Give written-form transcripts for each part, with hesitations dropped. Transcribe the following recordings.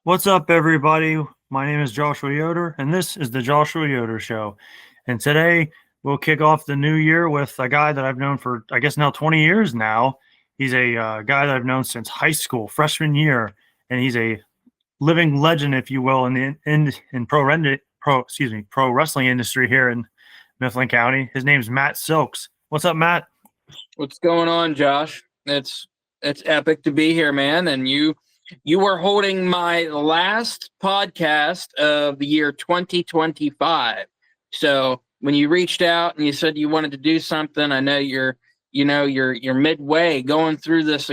What's up, everybody? My name is Joshua Yoder, and this is the Joshua Yoder Show. And today we'll kick off the new year with a guy that I've known for, I guess, now 20 years now. He's a guy that I've known since high school, freshman year, and he's a living legend, if you will, in the pro wrestling industry here in Mifflin County. His name's Matt Silks. What's up, Matt? What's going on, Josh? It's epic to be here, man. And you were holding my last podcast of the year 2025. So when you reached out and you said you wanted to do something, I know you're midway going through this,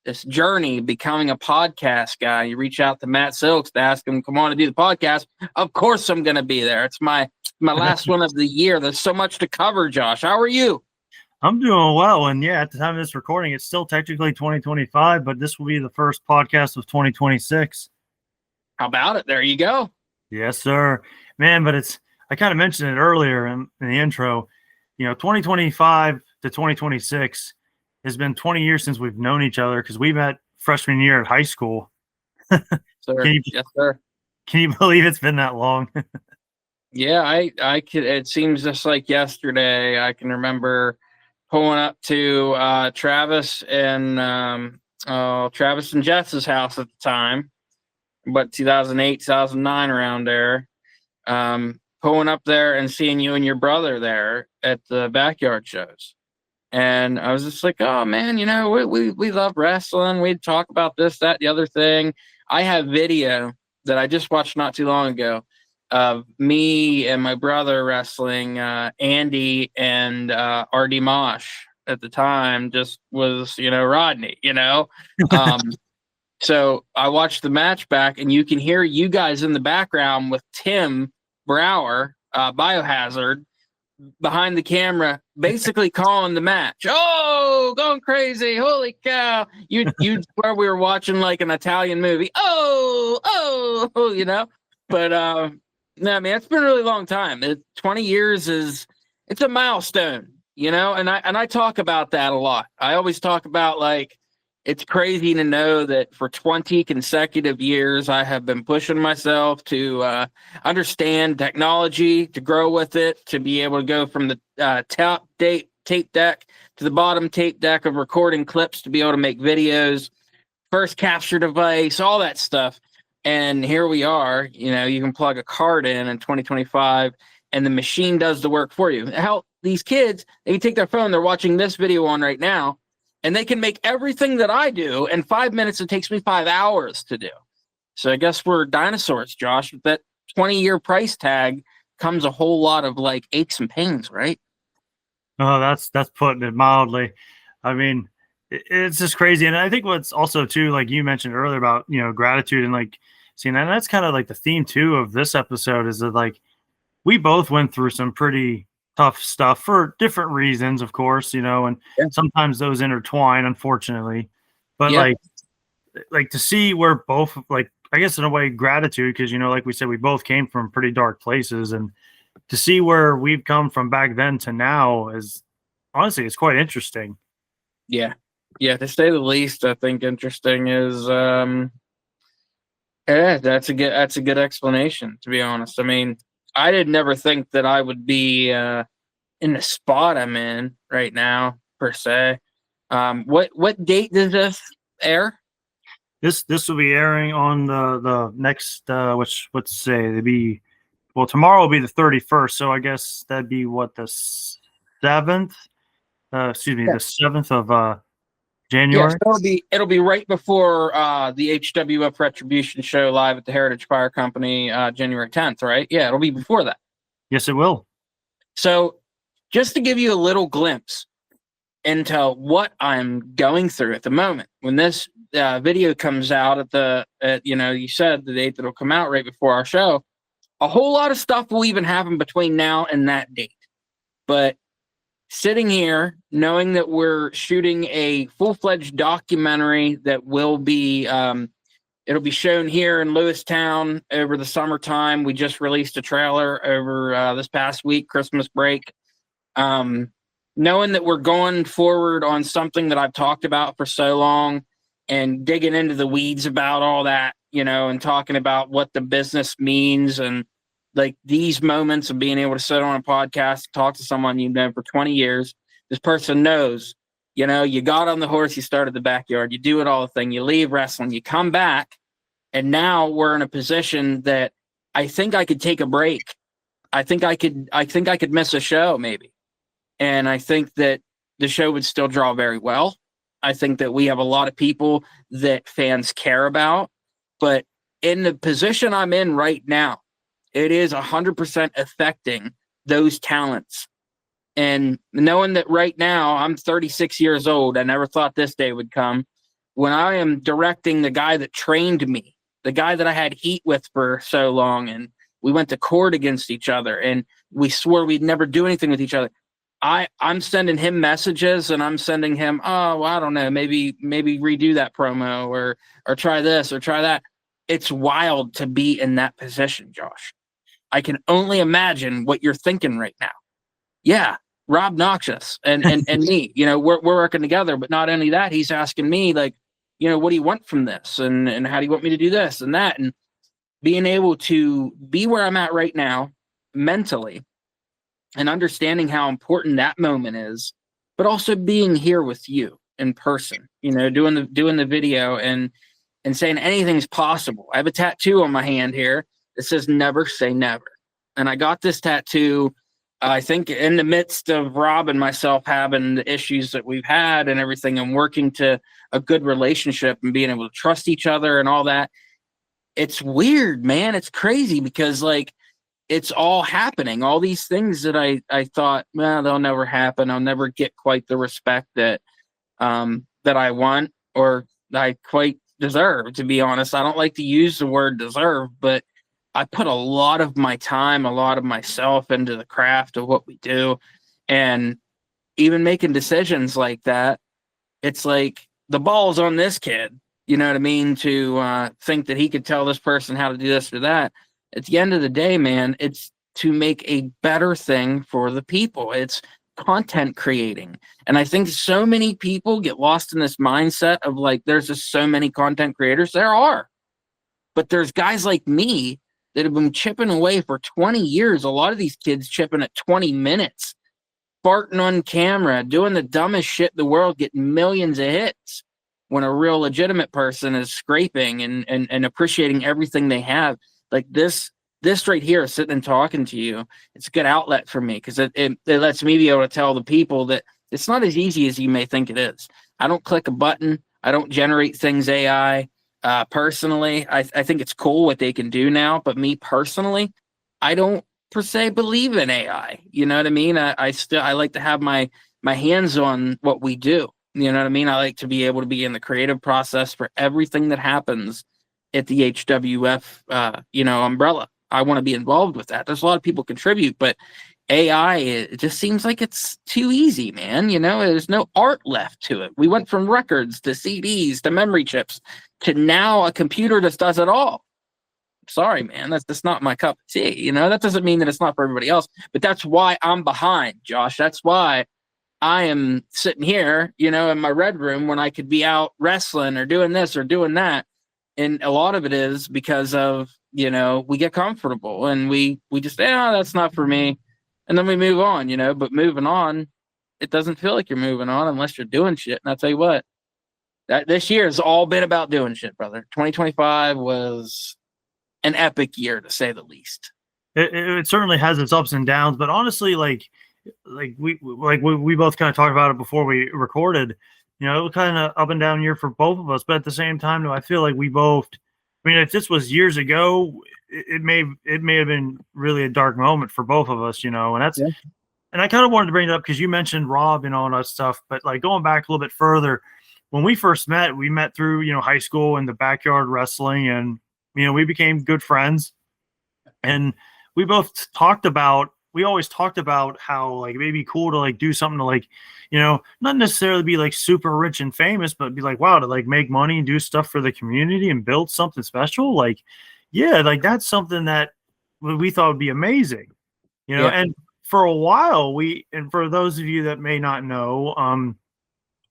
this journey becoming a podcast guy. You reach out to Matt Silks to ask him, come on to do the podcast. Of course I'm going to be there. It's my last one of the year. There's so much to cover, Josh. How are you? I'm doing well, and yeah, at the time of this recording, it's still technically 2025, but this will be the first podcast of 2026. How about it? There you go. Yes, sir. Man, but I kind of mentioned it earlier in the intro. 2025 to 2026 has been 20 years since we've known each other because we met freshman year at high school. Sir. Yes, sir. Can you believe it's been that long? Yeah, I could. It seems just like yesterday. I can remember pulling up to Travis and Jess's house at the time, but 2008, 2009 around there. Pulling up there and seeing you and your brother there at the backyard shows. And I was just like, oh man, we love wrestling. We'd talk about this, that, the other thing. I have video that I just watched not too long ago of me and my brother wrestling Andy and RD Mosh at the time just was, Rodney, So I watched the match back and you can hear you guys in the background with Tim Brower, Biohazard, behind the camera, basically calling the match. Oh, going crazy. Holy cow. You'd swear we were watching like an Italian movie. Oh, But no, man, it's been a really long time. 20 years it's a milestone, and I talk about that a lot. I always talk about like it's crazy to know that for 20 consecutive years I have been pushing myself to understand technology, to grow with it, to be able to go from the top tape deck to the bottom tape deck of recording clips to be able to make videos, first capture device, all that stuff. And here we are, you can plug a card in 2025 and the machine does the work for you. Hell, these kids, they can take their phone, they're watching this video on right now, and they can make everything that I do in 5 minutes. It takes me 5 hours to do. So I guess we're dinosaurs, Josh. With that 20-year price tag comes a whole lot of like aches and pains, right? Oh, that's putting it mildly. I mean, it's just crazy. And I think what's also too, like you mentioned earlier about, gratitude and like seeing that, and that's kind of like the theme too of this episode is that like we both went through some pretty tough stuff for different reasons, of course, and sometimes those intertwine, unfortunately, but like to see where both, like, I guess in a way gratitude, because, like we said, we both came from pretty dark places, and to see where we've come from back then to now is honestly, it's quite interesting. Yeah, to say the least. I think interesting is that's a good explanation, to be honest. I mean, I did never think that I would be in the spot I'm in right now, per se. What date does this air? This will be airing on the next tomorrow will be the 31st, so I guess that'd be what, the 7th? The 7th of January. Yeah, so it'll be right before the HWF Retribution show live at the Heritage Fire Company, January 10th, right? Yeah, it'll be before that. Yes, it will. So, just to give you a little glimpse into what I'm going through at the moment, when this video comes out you said the date that'll come out right before our show, a whole lot of stuff will even happen between now and that date. But sitting here, knowing that we're shooting a full-fledged documentary that will be, it'll be shown here in Lewistown over the summertime. We just released a trailer over this past week, Christmas break. Knowing that we're going forward on something that I've talked about for so long, and digging into the weeds about all that, and talking about what the business means, and like these moments of being able to sit on a podcast, talk to someone you've known for 20 years. This person knows, you got on the horse, you started the backyard, you do it all the thing, you leave wrestling, you come back, and now we're in a position that I think I could take a break. I think I could miss a show maybe. And I think that the show would still draw very well. I think that we have a lot of people that fans care about, but in the position I'm in right now, it is 100% affecting those talents. And knowing that right now I'm 36 years old, I never thought this day would come when I am directing the guy that trained me, the guy that I had heat with for so long, and we went to court against each other, and we swore we'd never do anything with each other. I'm sending him messages, and I'm sending him, oh, well, I don't know, maybe redo that promo, or try this or try that. It's wild to be in that position, Josh. I can only imagine what you're thinking right now. Yeah, Rob Noxious and me, we're working together, but not only that, he's asking me like, what do you want from this? And how do you want me to do this and that? And being able to be where I'm at right now mentally and understanding how important that moment is, but also being here with you in person, doing the video and saying anything's possible. I have a tattoo on my hand here that says never say never. And I got this tattoo, I think, in the midst of Rob and myself having the issues that we've had and everything, and working to a good relationship and being able to trust each other and all that. It's weird, man. It's crazy because like it's all happening. All these things that I thought, well, they'll never happen. I'll never get quite the respect that I want or I quite deserve, to be honest. I don't like to use the word deserve, but I put a lot of my time, a lot of myself into the craft of what we do. And even making decisions like that, it's like the ball's on this kid, you know what I mean? To think that he could tell this person how to do this or that. At the end of the day, man, it's to make a better thing for the people. It's content creating. And I think so many people get lost in this mindset of like, there's just so many content creators. There are. But there's guys like me that have been chipping away for 20 years. A lot of these kids chipping at 20 minutes, farting on camera, doing the dumbest shit in the world, getting millions of hits when a real legitimate person is scraping and appreciating everything they have. Like this right here, sitting and talking to you, it's a good outlet for me because it lets me be able to tell the people that it's not as easy as you may think it is. I don't click a button. I don't generate things AI. Personally, I think it's cool what they can do now, but me personally, I don't per se believe in AI. You know what I mean? I like to have my hands on what we do. You know what I mean? I like to be able to be in the creative process for everything that happens at the HWF, umbrella. I want to be involved with that. There's a lot of people contribute, but AI, it just seems like it's too easy, man. There's no art left to it. We went from records to CDs to memory chips to now a computer just does it all. Sorry, man. That's not my cup of tea. That doesn't mean that it's not for everybody else, but that's why I'm behind, Josh. That's why I am sitting here, in my red room when I could be out wrestling or doing this or doing that. And a lot of it is because of, we get comfortable and we just, that's not for me. And then we move on, but moving on, it doesn't feel like you're moving on unless you're doing shit. And I'll tell you what, that this year has all been about doing shit, brother. 2025 was an epic year, to say the least. It certainly has its ups and downs, but honestly, like we both kind of talked about it before we recorded. It was kind of up and down year for both of us, but at the same time, though, I feel like we both. I mean, if this was years ago, it may have been really a dark moment for both of us, and that's. Yeah. And I kind of wanted to bring it up because you mentioned Rob and all that stuff, but like going back a little bit further, when we first met, we met through high school and the backyard wrestling, and we became good friends, and we both talked about. We always talked about how like it'd be cool to like do something to like, not necessarily be like super rich and famous, but be like, wow, to like make money and do stuff for the community and build something special. Like, yeah, like that's something that we thought would be amazing, yeah. And for a while and for those of you that may not know,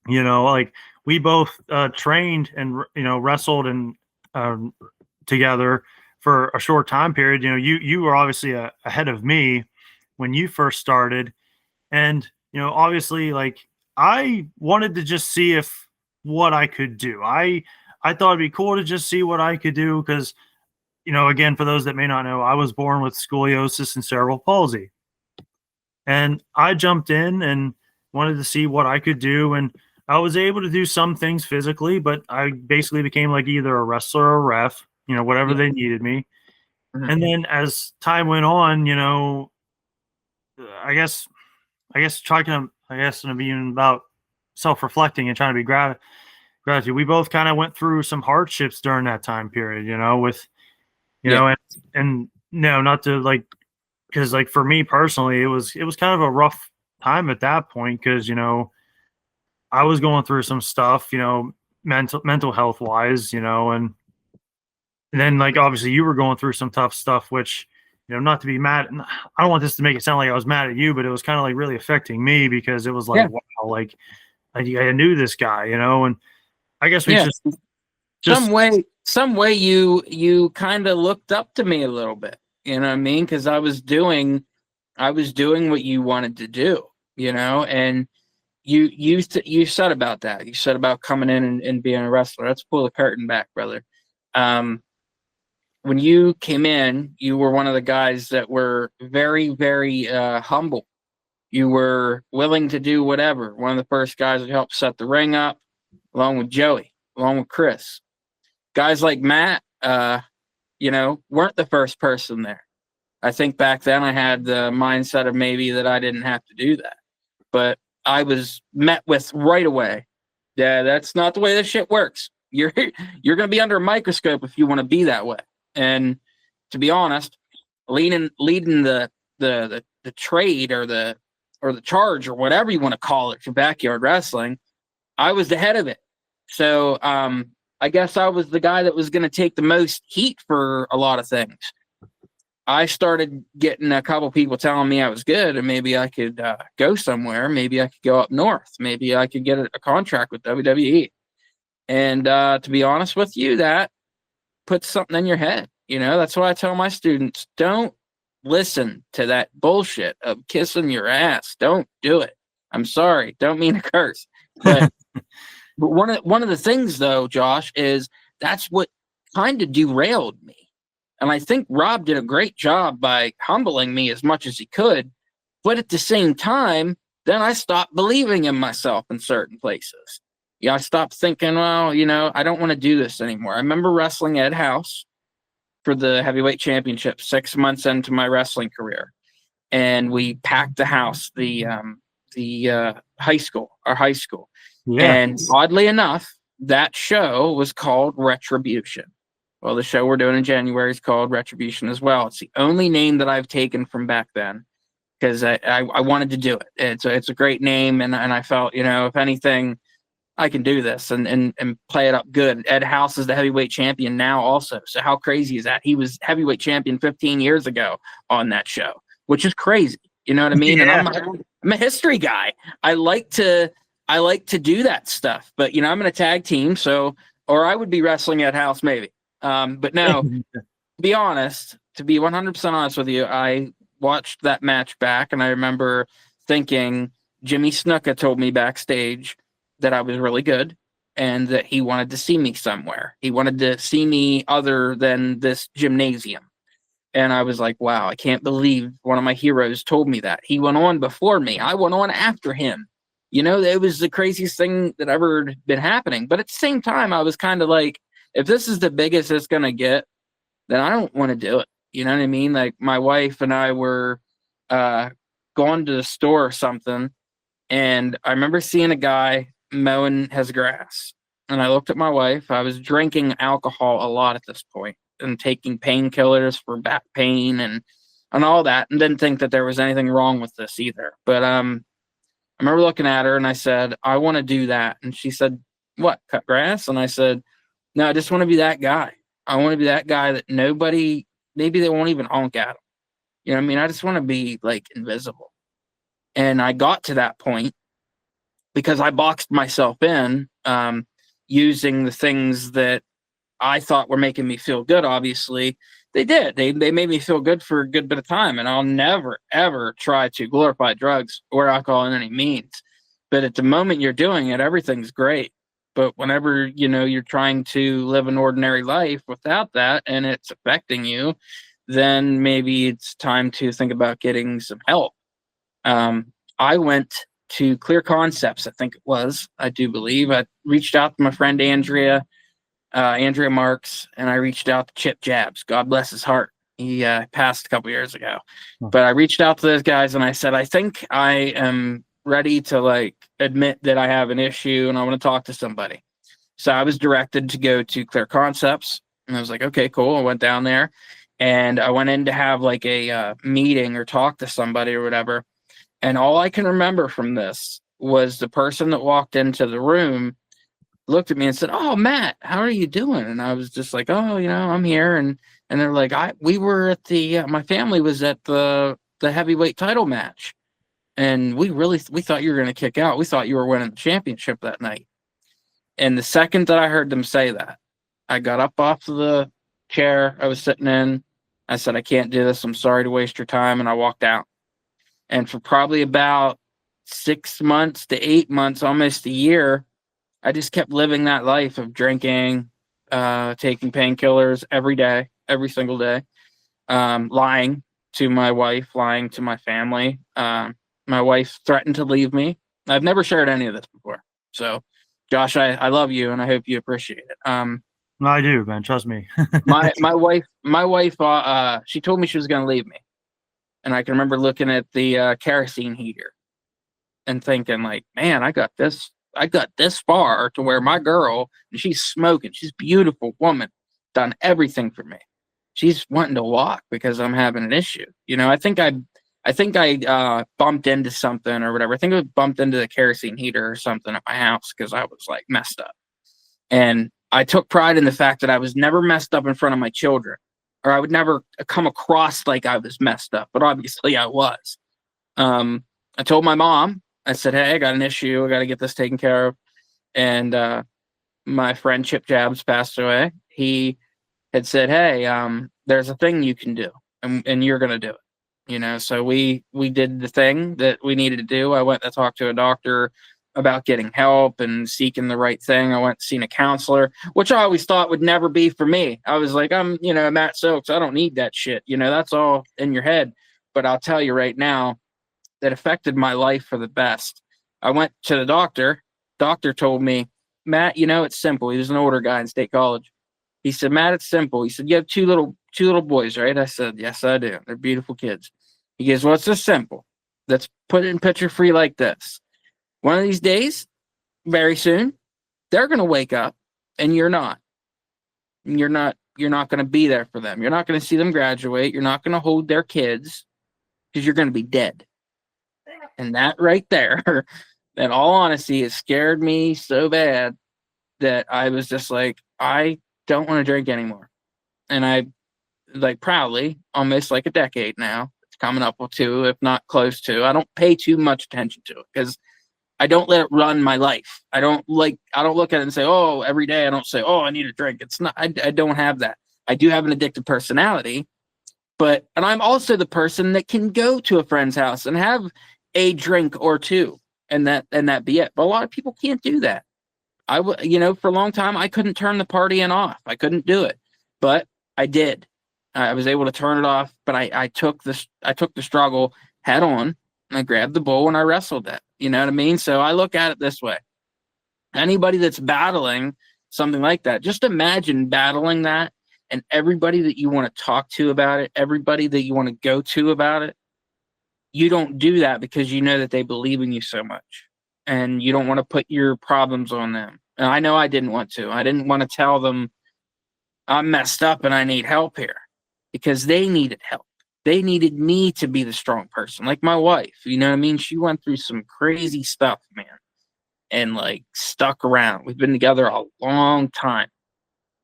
like we both trained and wrestled and together for a short time period. You were obviously ahead of me when you first started, and obviously, like, I wanted to just see if what I could do. I thought it'd be cool to just see what I could do because again, for those that may not know, I was born with scoliosis and cerebral palsy, and I jumped in and wanted to see what I could do. And I was able to do some things physically, but I basically became like either a wrestler or a ref, whatever Yeah. they needed me. Mhm. And then as time went on, I guess, and being about self-reflecting and trying to be gratitude. We both kind of went through some hardships during that time period, with, Yeah. and no, not to like, because like for me personally, it was kind of a rough time at that point because I was going through some stuff, mental health wise, and then like obviously you were going through some tough stuff, which not to be mad. I don't want this to make it sound like I was mad at you, but it was kind of like really affecting me because it was like, Yeah. wow, like I knew this guy, and I guess we Yeah. just Some way you kind of looked up to me a little bit. You know what I mean? Because I was doing what you wanted to do. And you said about that. You said about coming in and being a wrestler. Let's pull the curtain back, brother. When you came in, you were one of the guys that were very, very humble. You were willing to do whatever. One of the first guys that helped set the ring up, along with Joey, along with Chris. Guys like Matt, weren't the first person there. I think back then I had the mindset of maybe that I didn't have to do that. But I was met with right away. Yeah, that's not the way this shit works. You're gonna be under a microscope if you want to be that way. And to be honest, leading the trade or the charge or whatever you want to call it for backyard wrestling, I was the head of it. So I guess I was the guy that was going to take the most heat for a lot of things. I started getting a couple people telling me I was good and maybe I could go somewhere. Maybe I could go up north. Maybe I could get a contract with WWE. And to be honest with you, that puts something in your head. That's why I tell my students, don't listen to that bullshit of kissing your ass. Don't do it. I'm sorry. Don't mean to curse. But one of the things, though, Josh, is that's what kind of derailed me. And I think Rob did a great job by humbling me as much as he could. But at the same time, then I stopped believing in myself in certain places. I stopped thinking, well, I don't want to do this anymore. I remember wrestling Ed House for the heavyweight championship 6 months into my wrestling career. And we packed the house, our high school. yeah. And oddly enough, that show was called Retribution. Well, the show we're doing in January is called Retribution as well. It's the only name that I've taken from back then because I wanted to do it. It's a great name, and I felt, if anything, I can do this and play it up good. Ed House is the heavyweight champion now also. So how crazy is that? He was heavyweight champion 15 years ago on that show, which is crazy. You know what I mean? Yeah. And I'm a history guy. I like to do that stuff, but I'm in a tag team. So, or I would be wrestling Ed House maybe. But no, to be 100% honest with you, I watched that match back and I remember thinking Jimmy Snuka told me backstage that I was really good and that he wanted to see me somewhere. He wanted to see me other than this gymnasium. And I was like, wow, I can't believe one of my heroes told me that. He went on before me. I went on after him. It was the craziest thing that ever been happening. But at the same time, I was kind of like, if this is the biggest it's going to get, then I don't want to do it. You know what I mean? Like my wife and I were going to the store or something. And I remember seeing a guy mowing his grass. And I looked at my wife. I was drinking alcohol a lot at this point and taking painkillers for back pain and all that, and didn't think that there was anything wrong with this either. But I remember looking at her and I said, I want to do that. And she said, what, cut grass? And I said, no, I just want to be that guy. I want to be that guy that maybe they won't even honk at him. I mean? I just want to be like invisible. And I got to that point because I boxed myself in, using the things that I thought were making me feel good. Obviously, they did. They made me feel good for a good bit of time. And I'll never, ever try to glorify drugs or alcohol in any means. But at the moment you're doing it, everything's great. But whenever, you're trying to live an ordinary life without that and it's affecting you, then maybe it's time to think about getting some help. I went to Clear Concepts, I think it was. I do believe. I reached out to my friend Andrea Marks, and I reached out to Chip Jabs. God bless his heart. He passed a couple years ago. But I reached out to those guys and I said, I think I am ready to admit that I have an issue and I want to talk to somebody. So I was directed to go to Clear Concepts, and I was like, okay, cool. I went down there and I went in to have a meeting or talk to somebody or whatever. And all I can remember from this was the person that walked into the room looked at me and said, "Oh, Matt, how are you doing?" And I was just like, "Oh, I'm here." And they're like, we were at my family was at the heavyweight title match, and we thought you were going to kick out. We thought you were winning the championship that night. And the second that I heard them say that, I got up off the chair I was sitting in. I said, "I can't do this. I'm sorry to waste your time." And I walked out. And for probably about 6 months to 8 months, almost a year, I just kept living that life of drinking, taking painkillers every day, every single day, lying to my wife, lying to my family. My wife threatened to leave me. I've never shared any of this before. So, Josh, I love you, and I hope you appreciate it. No, I do, man. Trust me. my wife, she told me she was going to leave me. And I can remember looking at the kerosene heater and thinking, man, I got this far to where my girl, and she's smoking, she's a beautiful woman, done everything for me. She's wanting to walk because I'm having an issue. I think I bumped into something or whatever. I think I bumped into the kerosene heater or something at my house because I was messed up. And I took pride in the fact that I was never messed up in front of my children, or I would never come across like I was messed up, but obviously I was. I told my mom, I said, "Hey, I got an issue. I got to get this taken care of." And my friend Chip Jabs passed away. He had said, "Hey, there's a thing you can do, and you're going to do it." So we did the thing that we needed to do. I went to talk to a doctor about getting help and seeking the right thing. I went to see a counselor, which I always thought would never be for me. I was like, I'm, Matt Silks. I don't need that shit. That's all in your head. But I'll tell you right now, that affected my life for the best. I went to the doctor. Doctor told me, "Matt, it's simple." He was an older guy in State College. He said, "Matt, it's simple." He said, "You have two little boys, right?" I said, "Yes, I do. They're beautiful kids." He goes, "Well, it's just simple. Let's put it in picture for you like this. One of these days, very soon, they're going to wake up and you're not. You're not going to be there for them. You're not going to see them graduate. You're not going to hold their kids because you're going to be dead." And that right there, in all honesty, it scared me so bad that I was just like, I don't want to drink anymore. And I, proudly, almost a decade now, it's coming up with 2, if not close to. I don't pay too much attention to it because I don't let it run my life. I don't look at it and say, "Oh, every day." I don't say, "Oh, I need a drink." It's not, I don't have that. I do have an addictive personality, and I'm also the person that can go to a friend's house and have a drink or two and that be it. But a lot of people can't do that. For a long time, I couldn't turn the partying off. I couldn't do it, but I did. I was able to turn it off, but I took the struggle head on. And I grabbed the bull and I wrestled it. You know what I mean? So I look at it this way. Anybody that's battling something like that, just imagine battling that, and everybody that you want to talk to about it, everybody that you want to go to about it, you don't do that because you know that they believe in you so much. And you don't want to put your problems on them. And I know I didn't want to. I didn't want to tell them I'm messed up and I need help here, because they needed help. They needed me to be the strong person, like my wife. You know what I mean? She went through some crazy stuff, man, and stuck around. We've been together a long time.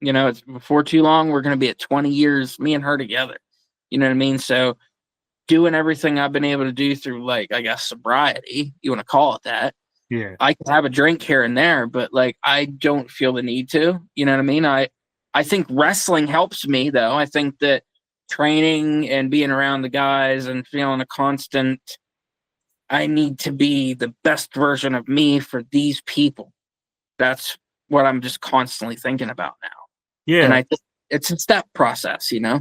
It's before too long, we're going to be at 20 years, me and her together. You know what I mean? So doing everything I've been able to do through, I guess, sobriety, you want to call it that, Yeah. I can have a drink here and there, but like I don't feel the need to. You know what I mean? I think wrestling helps me though. I think that training and being around the guys and feeling a constant, I need to be the best version of me for these people. That's what I'm just constantly thinking about now. And Yeah. I think it's a step process, you know?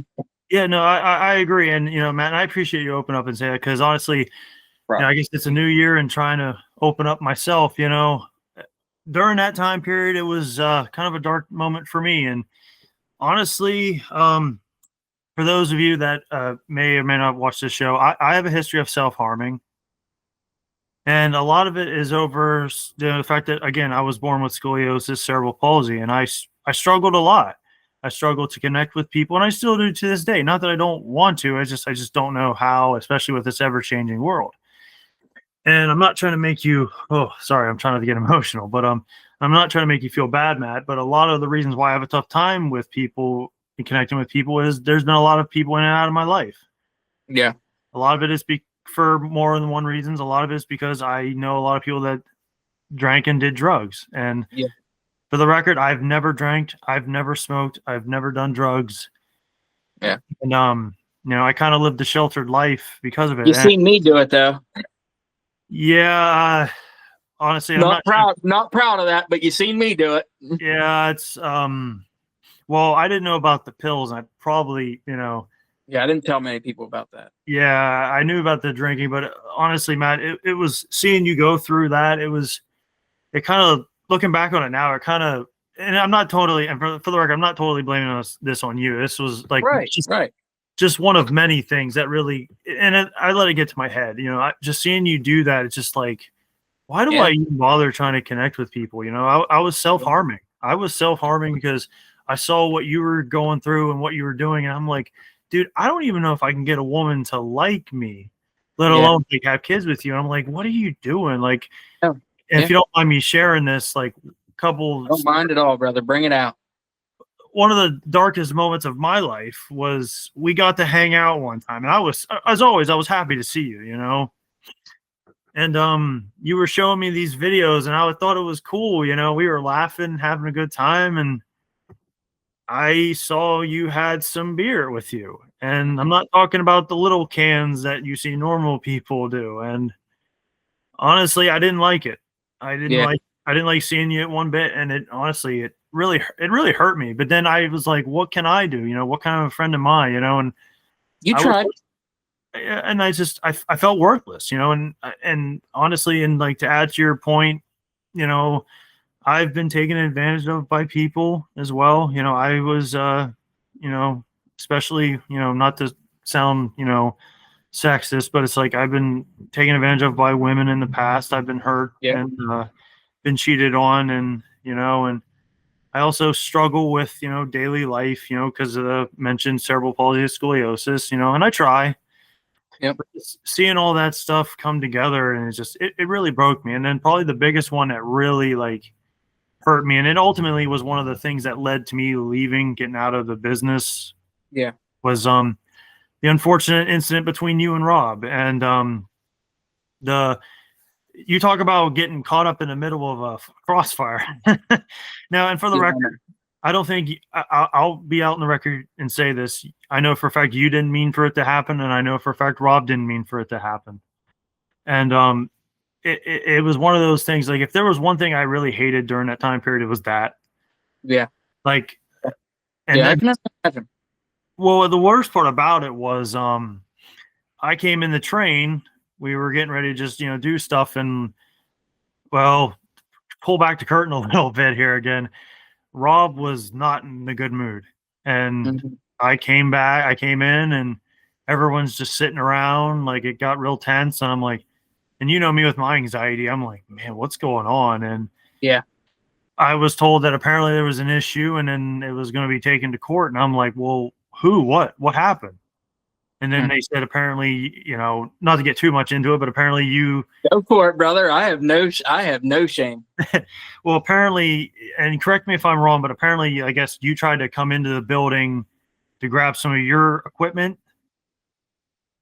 Yeah, no, I agree. And, Matt, I appreciate you open up and say that because honestly, Right. I guess it's a new year and trying to open up myself, during that time period, it was kind of a dark moment for me. And honestly, for those of you that may or may not watch this show, I have a history of self-harming. And a lot of it is over the fact that, again, I was born with scoliosis, cerebral palsy, and I struggled a lot. I struggled to connect with people, and I still do to this day. Not that I don't want to, I just don't know how, especially with this ever changing world. And I'm not trying to make you, oh, sorry, I'm trying not to get emotional, but I'm not trying to make you feel bad, Matt. But a lot of the reasons why I have a tough time with people and connecting with people is there's been a lot of people in and out of my life. Yeah. A lot of it is for more than one reasons. A lot of it is because I know a lot of people that drank and did drugs. And Yeah. for the record, I've never drank, I've never smoked, I've never done drugs. Yeah. And I kind of lived a sheltered life because of it. You seen me do it though. Yeah, honestly, I'm not proud of that, but you seen me do it. Yeah, it's well, I didn't know about the pills. I probably, Yeah, I didn't tell many people about that. Yeah, I knew about the drinking, but honestly, Matt, it was seeing you go through that. It kind of looking back on it now, it kind of, and I'm not totally, and for the record, I'm not totally blaming this on you. This was like just one of many things that really, and I let it get to my head. Just seeing you do that, it's just like, why do I even bother trying to connect with people? I was self-harming. I was self-harming because I saw what you were going through and what you were doing, and I'm like, dude, I don't even know if I can get a woman to like me, let alone like have kids with you. And I'm like, what are you doing? Like, and if you don't mind me sharing this, like, don't mind at all, brother. Bring it out. One of the darkest moments of my life was we got to hang out one time, and I was, as always, I was happy to see you, and you were showing me these videos, and I thought it was cool. We were laughing, having a good time, and I saw you had some beer with you. And I'm not talking about the little cans that you see normal people do. And honestly, I didn't like it. I didn't like seeing you one bit. And it really hurt me. But then I was like, what can I do? What kind of a friend am I? And you tried. And I felt worthless, and honestly, and like to add to your point, I've been taken advantage of by people as well. I was, especially, not to sound, sexist, but it's like I've been taken advantage of by women in the past. I've been hurt and been cheated on, and and I also struggle with daily life, because of the mentioned cerebral palsy, scoliosis, and I try. Yep. Seeing all that stuff come together, and it really broke me. And then probably the biggest one that really like hurt me, and it ultimately was one of the things that led to me leaving, getting out of the business. Yeah. Was the unfortunate incident between you and Rob. And you talk about getting caught up in the middle of a crossfire. Now, and for the record, I don't think I'll be out in the record and say this. I know for a fact you didn't mean for it to happen, and I know for a fact Rob didn't mean for it to happen. And it was one of those things. Like, if there was one thing I really hated during that time period, it was that. Yeah. Like, and I can imagine. Well, the worst part about it was, I came in the train. We were getting ready to just, do stuff, and well, pull back the curtain a little bit here again. Rob was not in a good mood, and I came in, and everyone's just sitting around. Like, it got real tense, and I'm like, and me with my anxiety, I'm like, man, what's going on? And I was told that apparently there was an issue, and then it was going to be taken to court. And I'm like, well, what happened? And then they said, apparently, not to get too much into it, but apparently you go for it, brother. I have no shame. Well, apparently, and correct me if I'm wrong, but apparently, I guess you tried to come into the building to grab some of your equipment.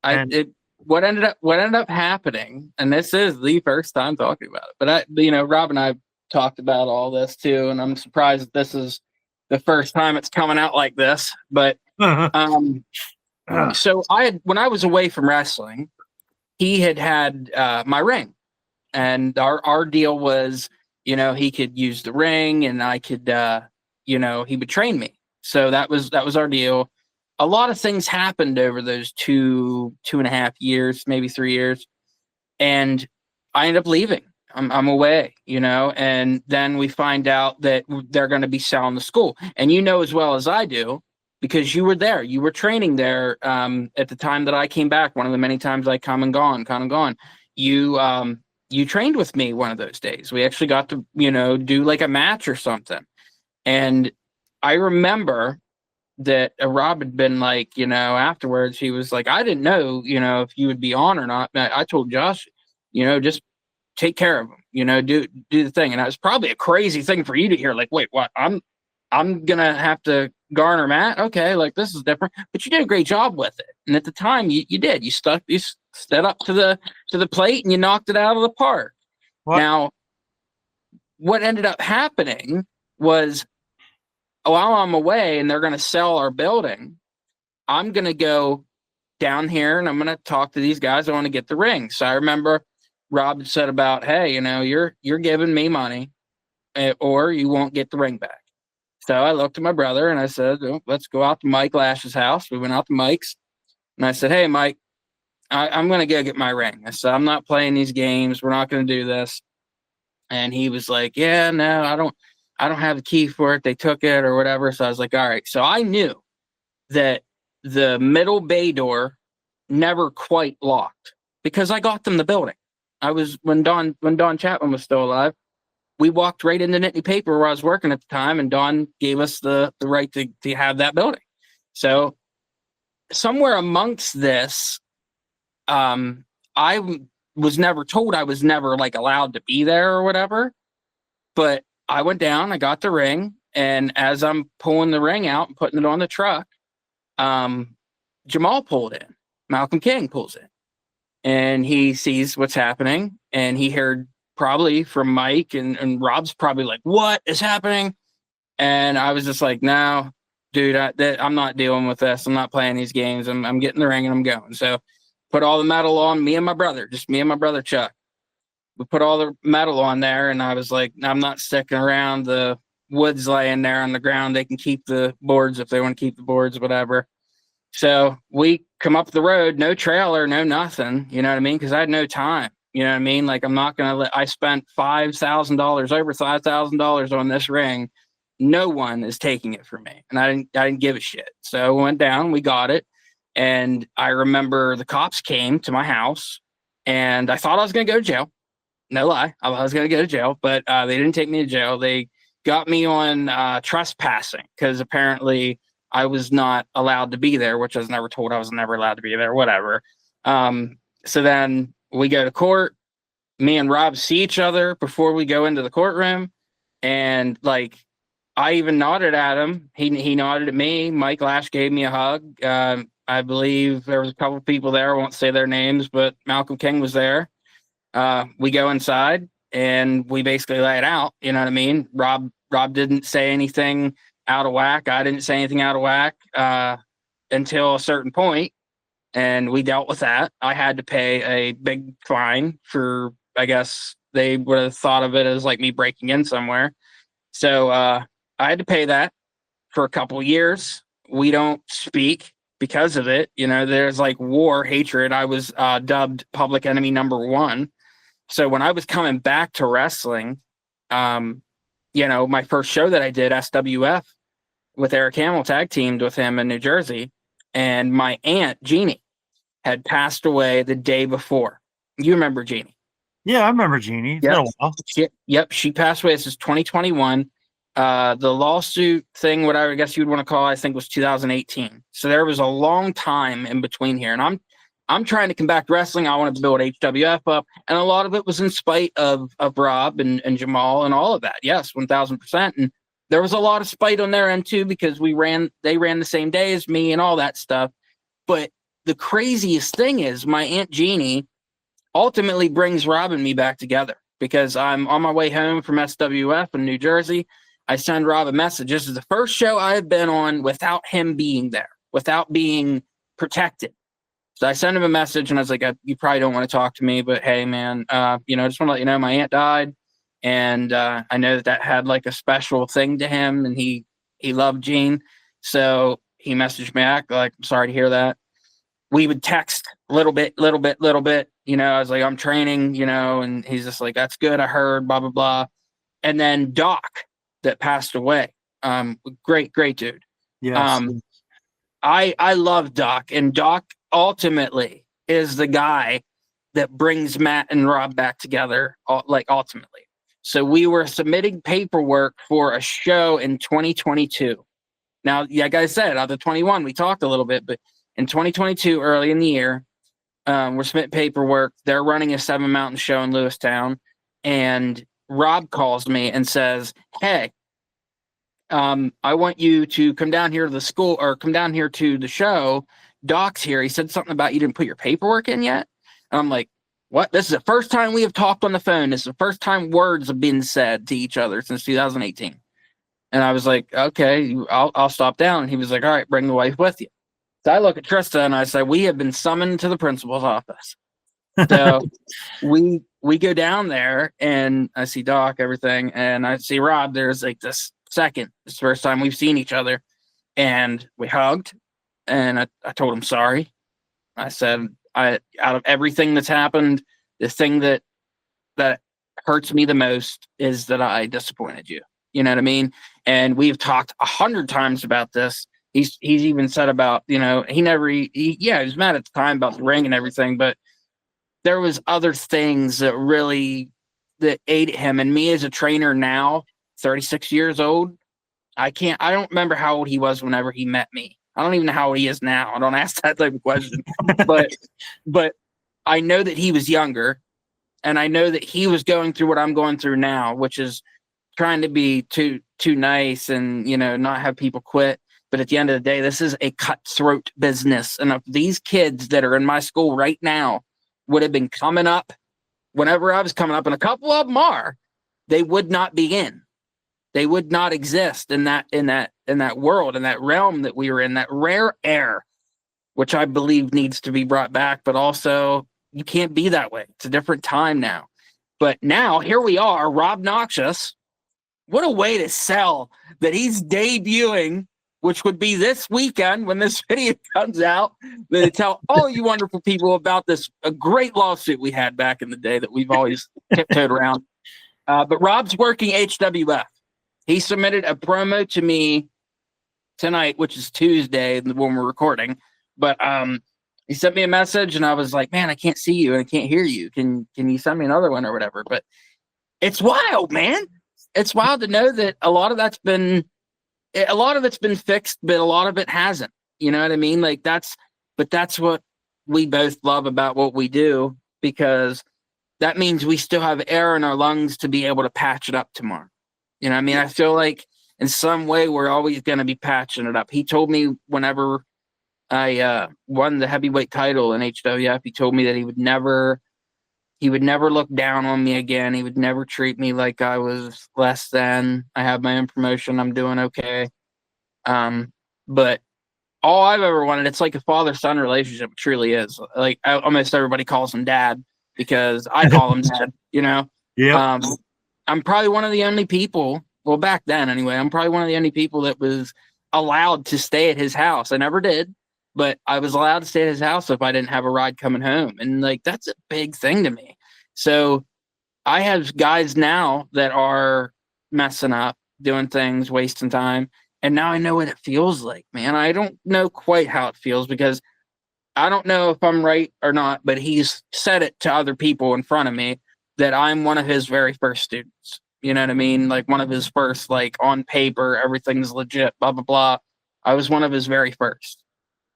It what ended up happening, and this is the first time talking about it, but Rob and I talked about all this too, and I'm surprised that this is the first time it's coming out like this. But so when I was away from wrestling, he had my ring, and our deal was, he could use the ring, and I could, he would train me. So that was our deal. A lot of things happened over those 2.5 years, maybe 3 years, and I ended up leaving. I'm away, and then we find out that they're going to be selling the school. And as well as I do, because you were there, you were training there at the time that I came back. One of the many times I come and gone. You trained with me one of those days. We actually got to, do like a match or something. And I remember that Rob had been like, afterwards, he was like, I didn't know, if you would be on or not. I told Josh, just take care of him, do the thing. And that was probably a crazy thing for you to hear. Like, wait, what? I'm gonna have to garner Matt. Okay, like this is different, but you did a great job with it. And at the time, you did. You stood up to the plate and you knocked it out of the park. What? Now, what ended up happening was, while I'm away and they're gonna sell our building, I'm gonna go down here and I'm gonna talk to these guys. I want to get the ring. So I remember Rob said about, hey, you're giving me money, or you won't get the ring back. So I looked at my brother and I said, let's go out to Mike Lash's house. We went out to Mike's and I said, hey, Mike, I'm going to go get my ring. I said, I'm not playing these games. We're not going to do this. And he was like, yeah, no, I don't have the key for it. They took it or whatever. So I was like, all right. So I knew that the middle bay door never quite locked because I got them the building. When Don Chapman was still alive, we walked right into Nittany Paper where I was working at the time, and Don gave us the right to have that building. So somewhere amongst this, I was never told I was never like allowed to be there or whatever. But I went down, I got the ring, and as I'm pulling the ring out and putting it on the truck, Jamal pulled in. Malcolm King pulls in. And he sees what's happening, and he heard probably from Mike and Rob's probably like, what is happening? And I was just like, no, dude, I'm not dealing with this. I'm not playing these games. I'm getting the ring and I'm going. So put all the metal on, me and my brother Chuck. We put all the metal on there, and I was like, I'm not sticking around. The wood's laying there on the ground. They can keep the boards if they want to keep the boards, whatever. So we come up the road, no trailer, no nothing, you know what I mean? Because I had no time, you know what I mean? Like, I'm not going to I spent $5,000, over $5,000 on this ring. No one is taking it from me. And I didn't give a shit. So we went down, we got it. And I remember the cops came to my house, and I thought I was going to go to jail. No lie. I was going to go to jail, but they didn't take me to jail. They got me on trespassing because apparently I was not allowed to be there, which I was never told I was never allowed to be there, whatever. So then we go to court. Me and Rob see each other before we go into the courtroom. And like, I even nodded at him. He nodded at me. Mike Lash gave me a hug. I believe there was a couple of people there. I won't say their names, but Malcolm King was there. We go inside and we basically lay it out. You know what I mean? Rob didn't say anything out of whack. I didn't say anything out of whack until a certain point, and we dealt with that. I had to pay a big fine for, I guess they would have thought of it as like me breaking in somewhere. So I had to pay that for a couple of years. We don't speak because of it. You know, there's like war, hatred. I was dubbed public enemy #1. So when I was coming back to wrestling, my first show that I did, SWF, with Eric Hamill, tag teamed with him in New Jersey, and my aunt, Jeannie, had passed away the day before. You remember Jeannie? Yeah, I remember Jeannie. It's been a while. She passed away. This is 2021. The lawsuit thing, whatever I guess you would want to call it, I think was 2018. So there was a long time in between here. And I'm trying to come back to wrestling. I wanted to build HWF up. And a lot of it was in spite of Rob and Jamal and all of that. Yes, 1000%. And there was a lot of spite on their end too, because they ran the same day as me and all that stuff. But the craziest thing is my Aunt Jeannie ultimately brings Rob and me back together, because I'm on my way home from SWF in New Jersey. I send Rob a message. This is the first show I have been on without him being there, without being protected. So I sent him a message, and I was like, you probably don't want to talk to me, but hey, man, I just want to let you know my aunt died. And I know that had like a special thing to him, and he loved Gene. So he messaged me back, like, I'm sorry to hear that. We would text little bit. I was like, I'm training, and he's just like, that's good. I heard, blah, blah, blah. And then Doc that passed away. Great dude. Yes. I love Doc, and Doc ultimately is the guy that brings Matt and Rob back together, ultimately. So we were submitting paperwork for a show in 2022. Now, like I said, out of 21, we talked a little bit, but in 2022, early in the year, we're submitting paperwork. They're running a 7 Mountain show in Lewistown, and Rob calls me and says, hey, I want you to come down here to the school, or come down here to the show. Doc's here. He said something about you didn't put your paperwork in yet. And I'm like, what? This is the first time we have talked on the phone. This is the first time words have been said to each other since 2018. And I was like, okay, I'll stop down. And he was like, all right, bring the wife with you. So I look at Trista and I say, we have been summoned to the principal's office. So we go down there, and I see Doc, everything, and I see Rob. There's like this second. It's the first time we've seen each other. And we hugged, and I told him sorry. I said, out of everything that's happened, the thing that hurts me the most is that I disappointed you. You know what I mean? And we've talked 100 times about this. He's even said about, he was mad at the time about the ring and everything, but there was other things that aided him. And me as a trainer now, 36 years old, I don't remember how old he was whenever he met me. I don't even know how old he is now. I don't ask that type of question, but I know that he was younger, and I know that he was going through what I'm going through now, which is trying to be too nice and, not have people quit. But at the end of the day, this is a cutthroat business. And if these kids that are in my school right now would have been coming up whenever I was coming up, and a couple of them are, they would not be in. They would not exist in that world, in that realm that we were in, that rare air, which I believe needs to be brought back. But also, you can't be that way. It's a different time now. But now, here we are, Rob Noxious. What a way to sell that he's debuting, which would be this weekend when this video comes out, to tell all you wonderful people about a great lawsuit we had back in the day that we've always tiptoed around. But Rob's working HWF. He submitted a promo to me tonight, which is Tuesday when we're recording. But he sent me a message, and I was like, man, I can't see you and I can't hear you. Can you send me another one or whatever? But it's wild, man. It's wild to know that a lot of it's been fixed, but a lot of it hasn't. You know what I mean? Like that's what we both love about what we do, because that means we still have air in our lungs to be able to patch it up tomorrow. You know what I mean? I feel like in some way we're always going to be patching it up. He told me whenever I won the heavyweight title in HWF, he told me that he would never look down on me again. He would never treat me like I was less than. I have my own promotion. I'm doing okay. But all I've ever wanted, it's like a father-son relationship. It truly is. Like almost everybody calls him dad because I call him dad, Yeah. I'm probably one of the only people, well, back then anyway, I'm probably one of the only people that was allowed to stay at his house. I never did, but I was allowed to stay at his house if I didn't have a ride coming home. And like, that's a big thing to me. So I have guys now that are messing up, doing things, wasting time. And now I know what it feels like, man. I don't know quite how it feels because I don't know if I'm right or not, but he's said it to other people in front of me that I'm one of his very first students. You know what I mean? Like one of his first, like on paper, everything's legit, blah, blah, blah. I was one of his very first.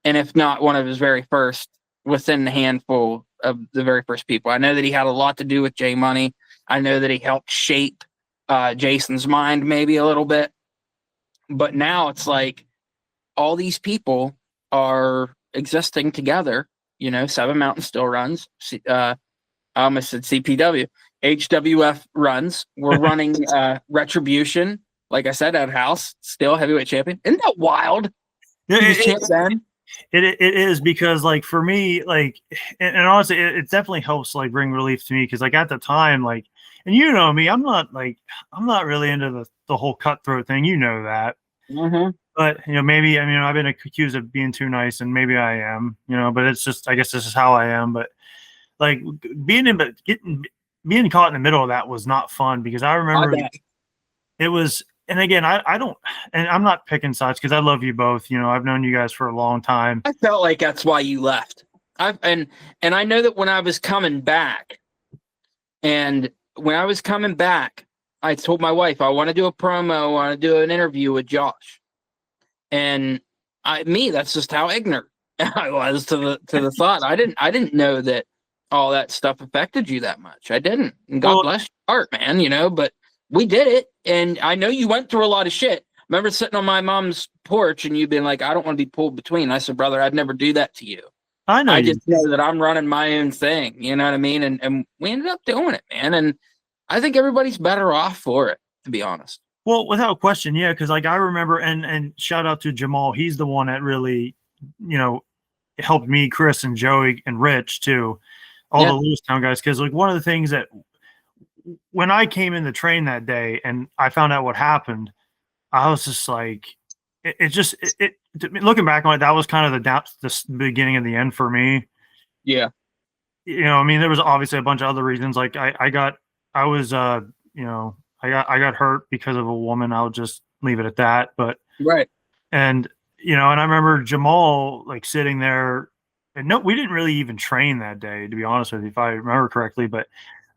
And if not one of his very first, within the handful of the very first people. I know that he had a lot to do with J Money. I know that he helped shape Jason's mind maybe a little bit. But now it's like all these people are existing together, Seven Mountain still runs. I almost said CPW. HWF runs. We're running Retribution. Like I said, at House, still heavyweight champion. Isn't that wild? He was champ then. It is, because like for me, like, and honestly, it definitely helps like bring relief to me, because like at the time, like, and me, I'm not really into the whole cutthroat thing, that. Mm-hmm. But maybe I've been accused of being too nice, and maybe I am, but it's just, I guess this is how I am. But like being caught in the middle of that was not fun, because I remember it was. And again, I don't, and I'm not picking sides, because I love you both. I've known you guys for a long time. I felt like that's why you left. And I know that when I was coming back, I told my wife, I want to do a promo, I want to do an interview with Josh. And that's just how ignorant I was to the thought. I didn't know that all that stuff affected you that much. I didn't. And God bless your heart, man, but we did it. And I know you went through a lot of shit. I remember sitting on my mom's porch and you being like, I don't want to be pulled between. I said, brother, I'd never do that to you. I know. I just know that I'm running my own thing. You know what I mean? And we ended up doing it, man. And I think everybody's better off for it, to be honest. Well, without question, yeah. Because like I remember, and shout out to Jamal. He's the one that really, helped me, Chris and Joey and Rich too. All the Lewistown guys. Because like one of the things that, when I came in the train that day and I found out what happened, I was just like, looking back on it, that was kind of the beginning of the end for me. Yeah. There was obviously a bunch of other reasons. Like I got hurt because of a woman. I'll just leave it at that. But right. And I remember Jamal like sitting there, and no, we didn't really even train that day, to be honest with you, if I remember correctly. But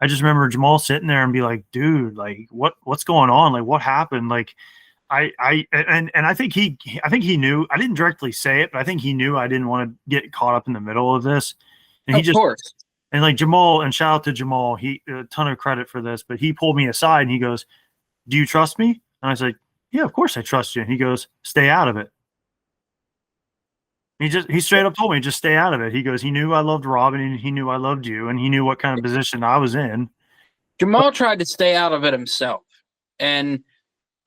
I just remember Jamal sitting there and be like, dude, like what's going on? Like what happened? Like I think he knew. I didn't directly say it, but I think he knew I didn't want to get caught up in the middle of this. And of course. And like Jamal, and shout out to Jamal, he a ton of credit for this, but he pulled me aside and he goes, do you trust me? And I was like, yeah, of course I trust you. And he goes, stay out of it. He straight up told me, just stay out of it. He goes, he knew I loved Robin, and he knew I loved you, and he knew what kind of position I was in. Jamal tried to stay out of it himself. And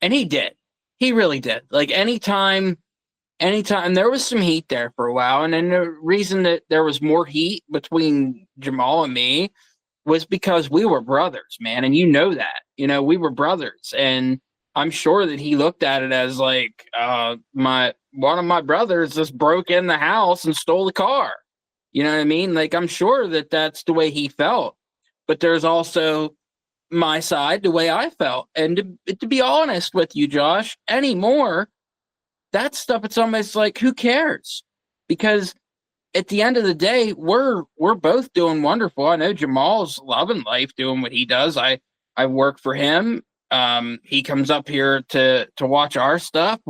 he did. He really did. Like anytime there was some heat there for a while. And then the reason that there was more heat between Jamal and me was because we were brothers, man. And that, we were brothers. And I'm sure that he looked at it as like, one of my brothers just broke in the house and stole the car. You know what I mean? Like, I'm sure that that's the way he felt, but there's also my side, the way I felt. And to be honest with you, Josh, anymore, that stuff, it's almost like, who cares? Because at the end of the day, we're both doing wonderful. I know Jamal's loving life, doing what he does. I work for him. He comes up here to watch our stuff.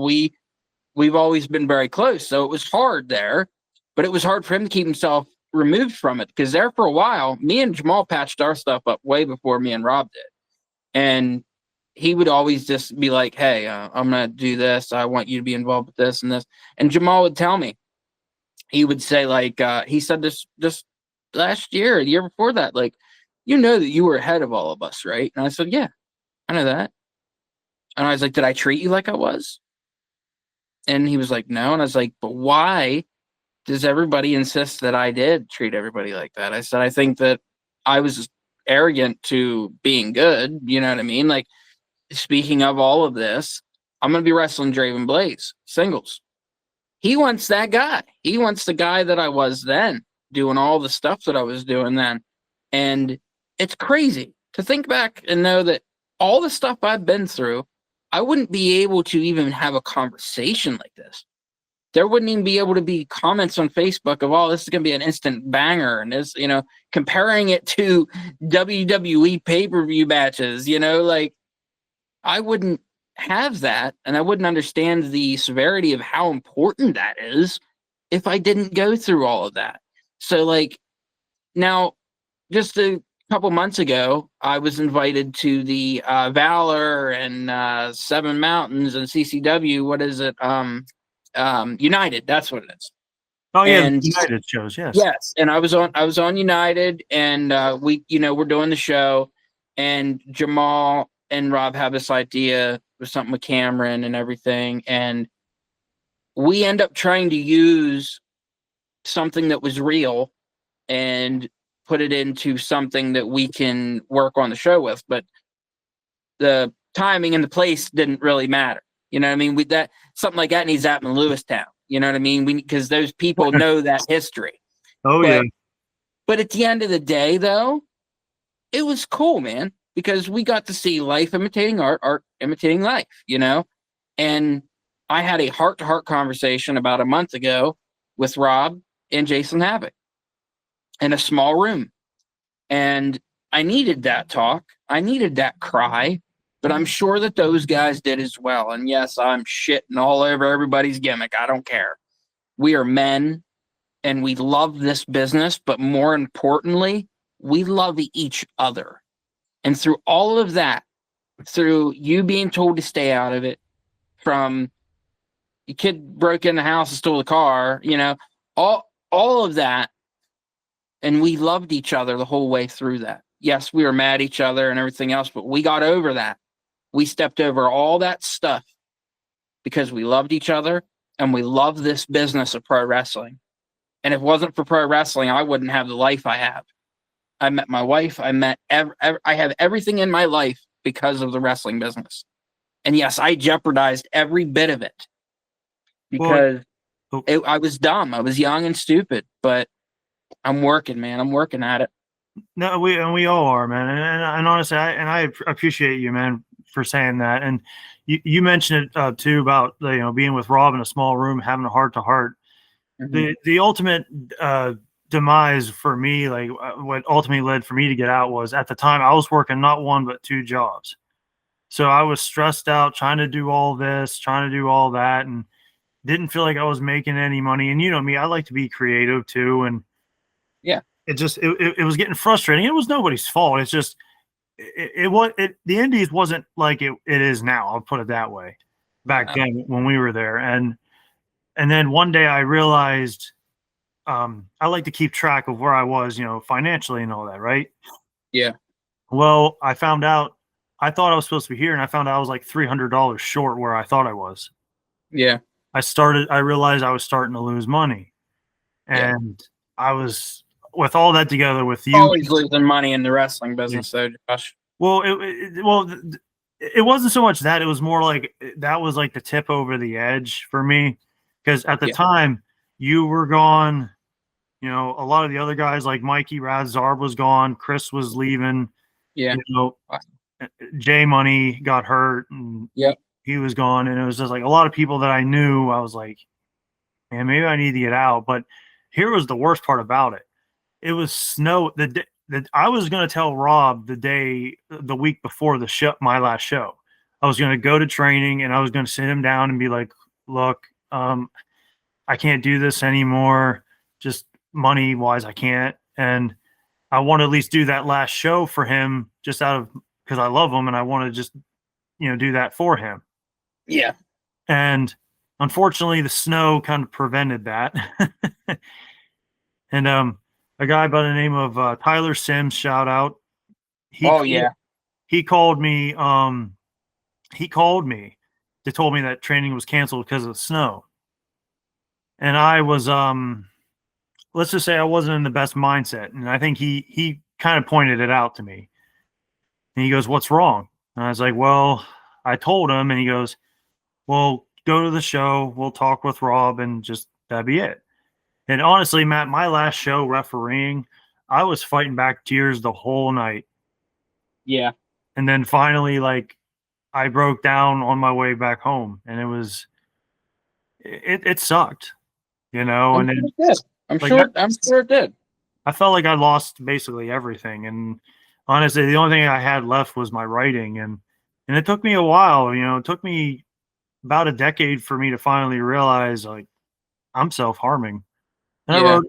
We've always been very close. So it was hard there, but it was hard for him to keep himself removed from it, because there for a while, me and Jamal patched our stuff up way before me and Rob did. And he would always just be like, hey, I'm going to do this. I want you to be involved with this and this. And Jamal would tell me, he would say, like, he said this last year, the year before that, like, that you were ahead of all of us, right? And I said, yeah, I know that. And I was like, did I treat you like I was? And he was like, no. And I was like, but why does everybody insist that I did treat everybody like that? I said, I think that I was arrogant to being good. You know what I mean? Like, speaking of all of this, I'm going to be wrestling Draven Blaze singles. He wants that guy. He wants the guy that I was then, doing all the stuff that I was doing then. And it's crazy to think back and know that all the stuff I've been through, I wouldn't be able to even have a conversation like this. There wouldn't even be able to be comments on Facebook of, oh, this is going to be an instant banger. And this, comparing it to WWE pay-per-view matches, like, I wouldn't have that. And I wouldn't understand the severity of how important that is if I didn't go through all of that. So, like, now, just a couple months ago, I was invited to the Valor and Seven Mountains and CCW. What is it? United. That's what it is. Oh yeah, And United shows, yes. yes, and I was on United, and we're doing the show, and Jamal and Rob have this idea with something with Cameron and everything, and we end up trying to use something that was real and put it into something that we can work on the show with. But the timing and the place didn't really matter. You know what I mean? That something like that needs to happen in Lewistown. You know what I mean? Because those people know that history. Oh But yeah. but at the end of the day, though, it was cool, man, because we got to see life imitating art, art imitating life, And I had a heart to heart conversation about a month ago with Rob and Jason Havoc in a small room. And I needed that talk. I needed that cry, but I'm sure that those guys did as well. And yes, I'm shitting all over everybody's gimmick. I don't care. We are men and we love this business, but more importantly, we love each other. And through all of that, through you being told to stay out of it, from your kid broke in the house and stole the car, all of that, and we loved each other the whole way through that. Yes, we were mad at each other and everything else, but we got over that. We stepped over all that stuff because we loved each other and we love this business of pro wrestling. And if it wasn't for pro wrestling, I wouldn't have the life I have. I met my wife. I have everything in my life because of the wrestling business. And yes, I jeopardized every bit of it because I was dumb. I was young and stupid, but I'm working, man. I'm working at it. No, we all are, man. And honestly, I appreciate you, man, for saying that. And you mentioned it too about being with Rob in a small room, having a heart to heart. The ultimate demise for me, like what ultimately led for me to get out, was at the time I was working not one but two jobs. So I was stressed out trying to do all this, trying to do all that, and didn't feel like I was making any money. And you know me, I like to be creative too. And yeah, it was getting frustrating. It was nobody's fault. It's just the Indies wasn't like it is now. I'll put it that way. Back then when we were there, and then one day I realized I like to keep track of where I was, financially and all that, right? Yeah. Well, I found out. I thought I was supposed to be here, and I found out I was like $300 short where I thought I was. Yeah. I realized I was starting to lose money, and I was, with all that together with you, always losing money in the wrestling business, though, Josh. Well, it wasn't so much that. It was more like that was like the tip over the edge for me, because at the time you were gone. A lot of the other guys like Mikey Razarb was gone. Chris was leaving. Yeah. J Money got hurt, and he was gone. And it was just like a lot of people that I knew. I was like, man, maybe I need to get out. But here was the worst part about it. It was snow. I was going to tell Rob the week before the show, my last show. I was going to go to training and I was going to sit him down and be like, look, I can't do this anymore. Just money wise, I can't. And I want to at least do that last show for him, just because I love him and I want to just, do that for him. Yeah. And unfortunately the snow kind of prevented that. And, a guy by the name of Tyler Sims, shout out. He called me. He called me to told me that training was canceled because of the snow. And I was, let's just say I wasn't in the best mindset. And I think he kind of pointed it out to me. And he goes, "What's wrong?" And I was like, "Well," I told him, and he goes, "Well, go to the show. We'll talk with Rob, and just that'd be it." And honestly, Matt, my last show refereeing, I was fighting back tears the whole night. Yeah. And then finally, like, I broke down on my way back home, and it sucked, and then I'm sure it did. I felt like I lost basically everything. And honestly, the only thing I had left was my writing. And it took me a while, it took me about a decade for me to finally realize, like, I'm self-harming. And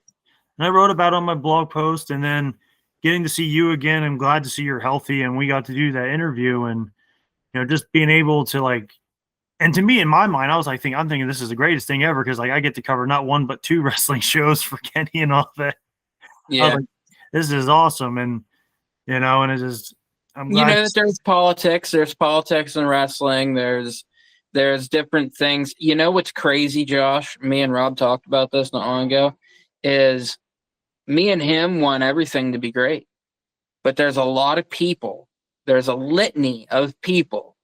I wrote about it on my blog post, and then getting to see you again. I'm glad to see you're healthy, and we got to do that interview, and just being able to, like, And to me, in my mind, I was like, I'm thinking this is the greatest thing ever because like I get to cover not one but two wrestling shows for Kenny and all that. I was Yeah. like, this is awesome, and and it's just I'm You glad. know that there's politics in wrestling, there's different things. You know what's crazy, Josh? Me and Rob talked about this not long ago, is me and him want everything to be great. But there's a lot of people, there's a litany of people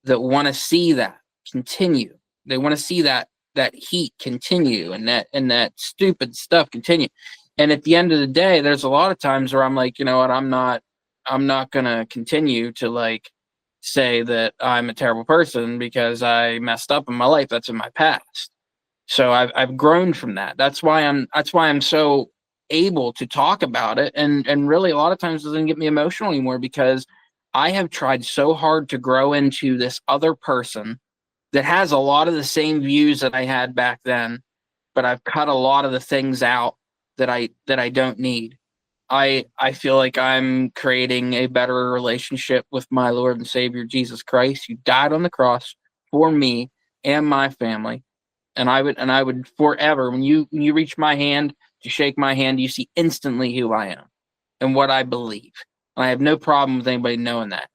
that want to see that continue. They want to see that heat continue and that stupid stuff continue. And at the end of the day, there's a lot of times where I'm like, you know what, I'm not gonna continue to like say that I'm a terrible person because I messed up in my life. That's in my past. So I've grown from that. That's why I'm so able to talk about it, and really a lot of times it doesn't get me emotional anymore because I have tried so hard to grow into this other person that has a lot of the same views that I had back then, but I've cut a lot of the things out that I don't need. I feel like I'm creating a better relationship with my Lord and Savior Jesus Christ, who died on the cross for me and my family. And I would forever, when you reach my hand to shake my hand, you see instantly who I am and what I believe. And I have no problem with anybody knowing that.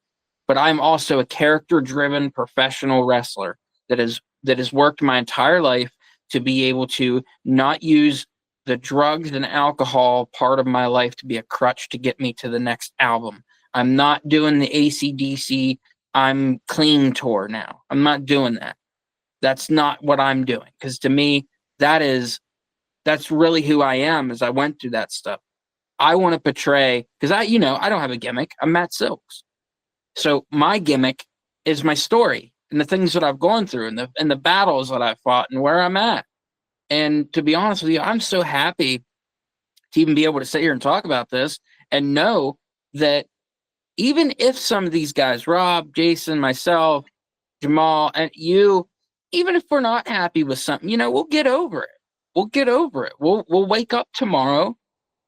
But I'm also a character-driven professional wrestler that has worked my entire life to be able to not use the drugs and alcohol part of my life to be a crutch to get me to the next album. I'm not doing the AC/DC I'm clean tour now. I'm not doing that. That's not what I'm doing. Because to me, that's really who I am as I went through that stuff. I want to portray, because I don't have a gimmick. I'm Matt Silks. So my gimmick is my story and the things that I've gone through and the battles that I've fought and where I'm at. And to be honest with you, I'm so happy to even be able to sit here and talk about this and know that even if some of these guys, Rob, Jason, myself, Jamal, and you, even if we're not happy with something, we'll get over it. We'll get over it. We'll wake up tomorrow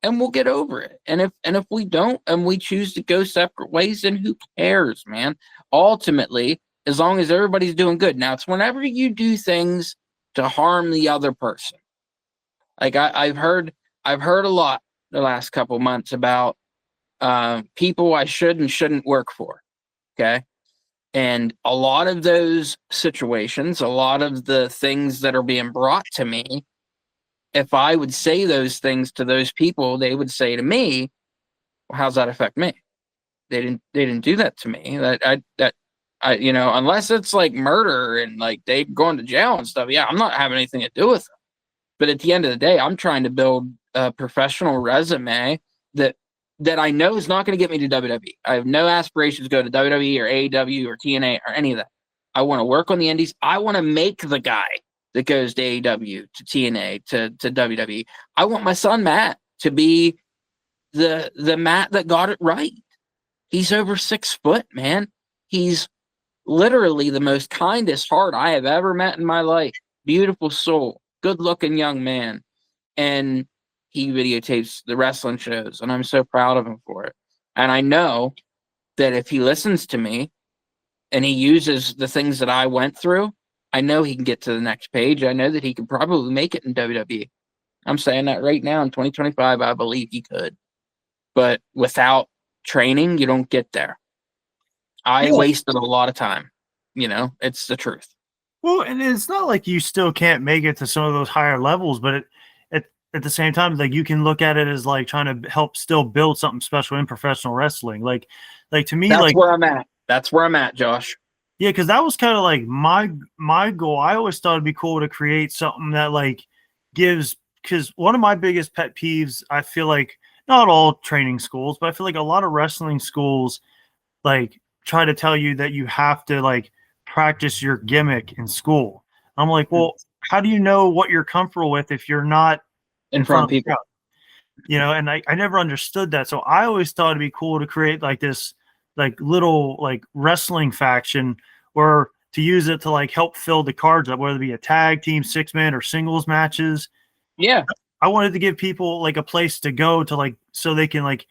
and we'll get over it. And if we don't and we choose to go separate ways, then who cares, man? Ultimately, as long as everybody's doing good. Now, it's whenever you do things to harm the other person. Like I've heard a lot the last couple months about people I should and shouldn't work for. Okay. And a lot of those situations, a lot of the things that are being brought to me, if I would say those things to those people, they would say to me, well, how's that affect me? They didn't do that to me. Unless it's like murder and like they going to jail and stuff. Yeah, I'm not having anything to do with it. But at the end of the day, I'm trying to build a professional resume that I know is not going to get me to WWE. I have no aspirations to go to WWE or AEW or TNA or any of that. I want to work on the indies. I want to make the guy that goes to AEW, to TNA, to WWE. I want my son Matt to be the Matt that got it right. He's over 6 foot, man. He's literally the most kindest heart I have ever met in my life. Beautiful soul, good looking young man. And he videotapes the wrestling shows, and I'm so proud of him for it. And I know that if he listens to me and he uses the things that I went through, I know he can get to the next page. I know that he could probably make it in WWE. I'm saying that right now in 2025, I believe he could. But without training, you don't get there. I Yeah. wasted a lot of time. It's the truth. Well, and it's not like you still can't make it to some of those higher levels, but at the same time, like you can look at it as like trying to help still build something special in professional wrestling. Like to me, That's like where I'm at. That's where I'm at, Josh. yeah, because that was kind of like my goal. I always thought it'd be cool to create something that like gives, because one of my biggest pet peeves, I feel like not all training schools, but I feel like a lot of wrestling schools like try to tell you that you have to like practice your gimmick in school. I'm like, well, how do you know what you're comfortable with if you're not In in front front of of the people. crowd? And I never understood that. So I always thought it'd be cool to create like this like little like wrestling faction or to use it to like help fill the cards up, whether it be a tag team, 6-man or singles matches. Yeah. I wanted to give people like a place to go to like so they can like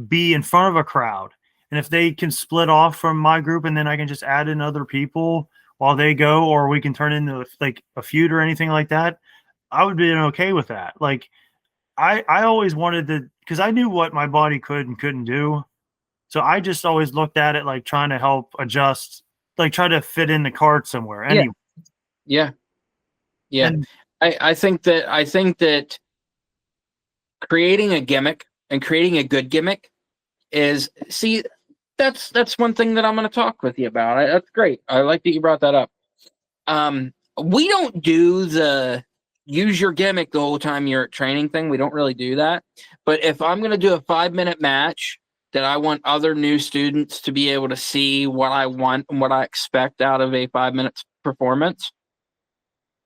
be in front of a crowd. And if they can split off from my group and then I can just add in other people while they go, or we can turn into like a feud or anything like that, I would be okay with that. Like I always wanted to, because I knew what my body could and couldn't do. So I just always looked at it like trying to help adjust, like try to fit in the card somewhere. Yeah. Anyway, Yeah. Yeah. and I think that creating a gimmick and creating a good gimmick is, see, that's one thing that I'm going to talk with you about. That's great. I like that you brought that up. We don't do the use your gimmick the whole time you're at training thing. We don't really do that. But if I'm going to do a 5-minute match that I want other new students to be able to see what I want and what I expect out of a 5-minute performance,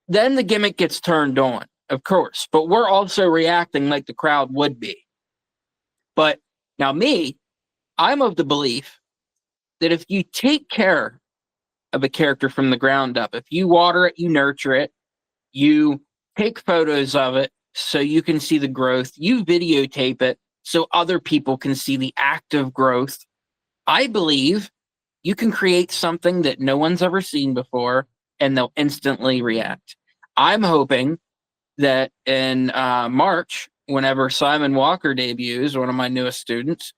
then the gimmick gets turned on, of course. But we're also reacting like the crowd would be. But now I'm of the belief that if you take care of a character from the ground up, if you water it, you nurture it, you take photos of it so you can see the growth, you videotape it so other people can see the active growth, I believe you can create something that no one's ever seen before and they'll instantly react. I'm hoping that in March, whenever Simon Walker debuts, one of my newest students,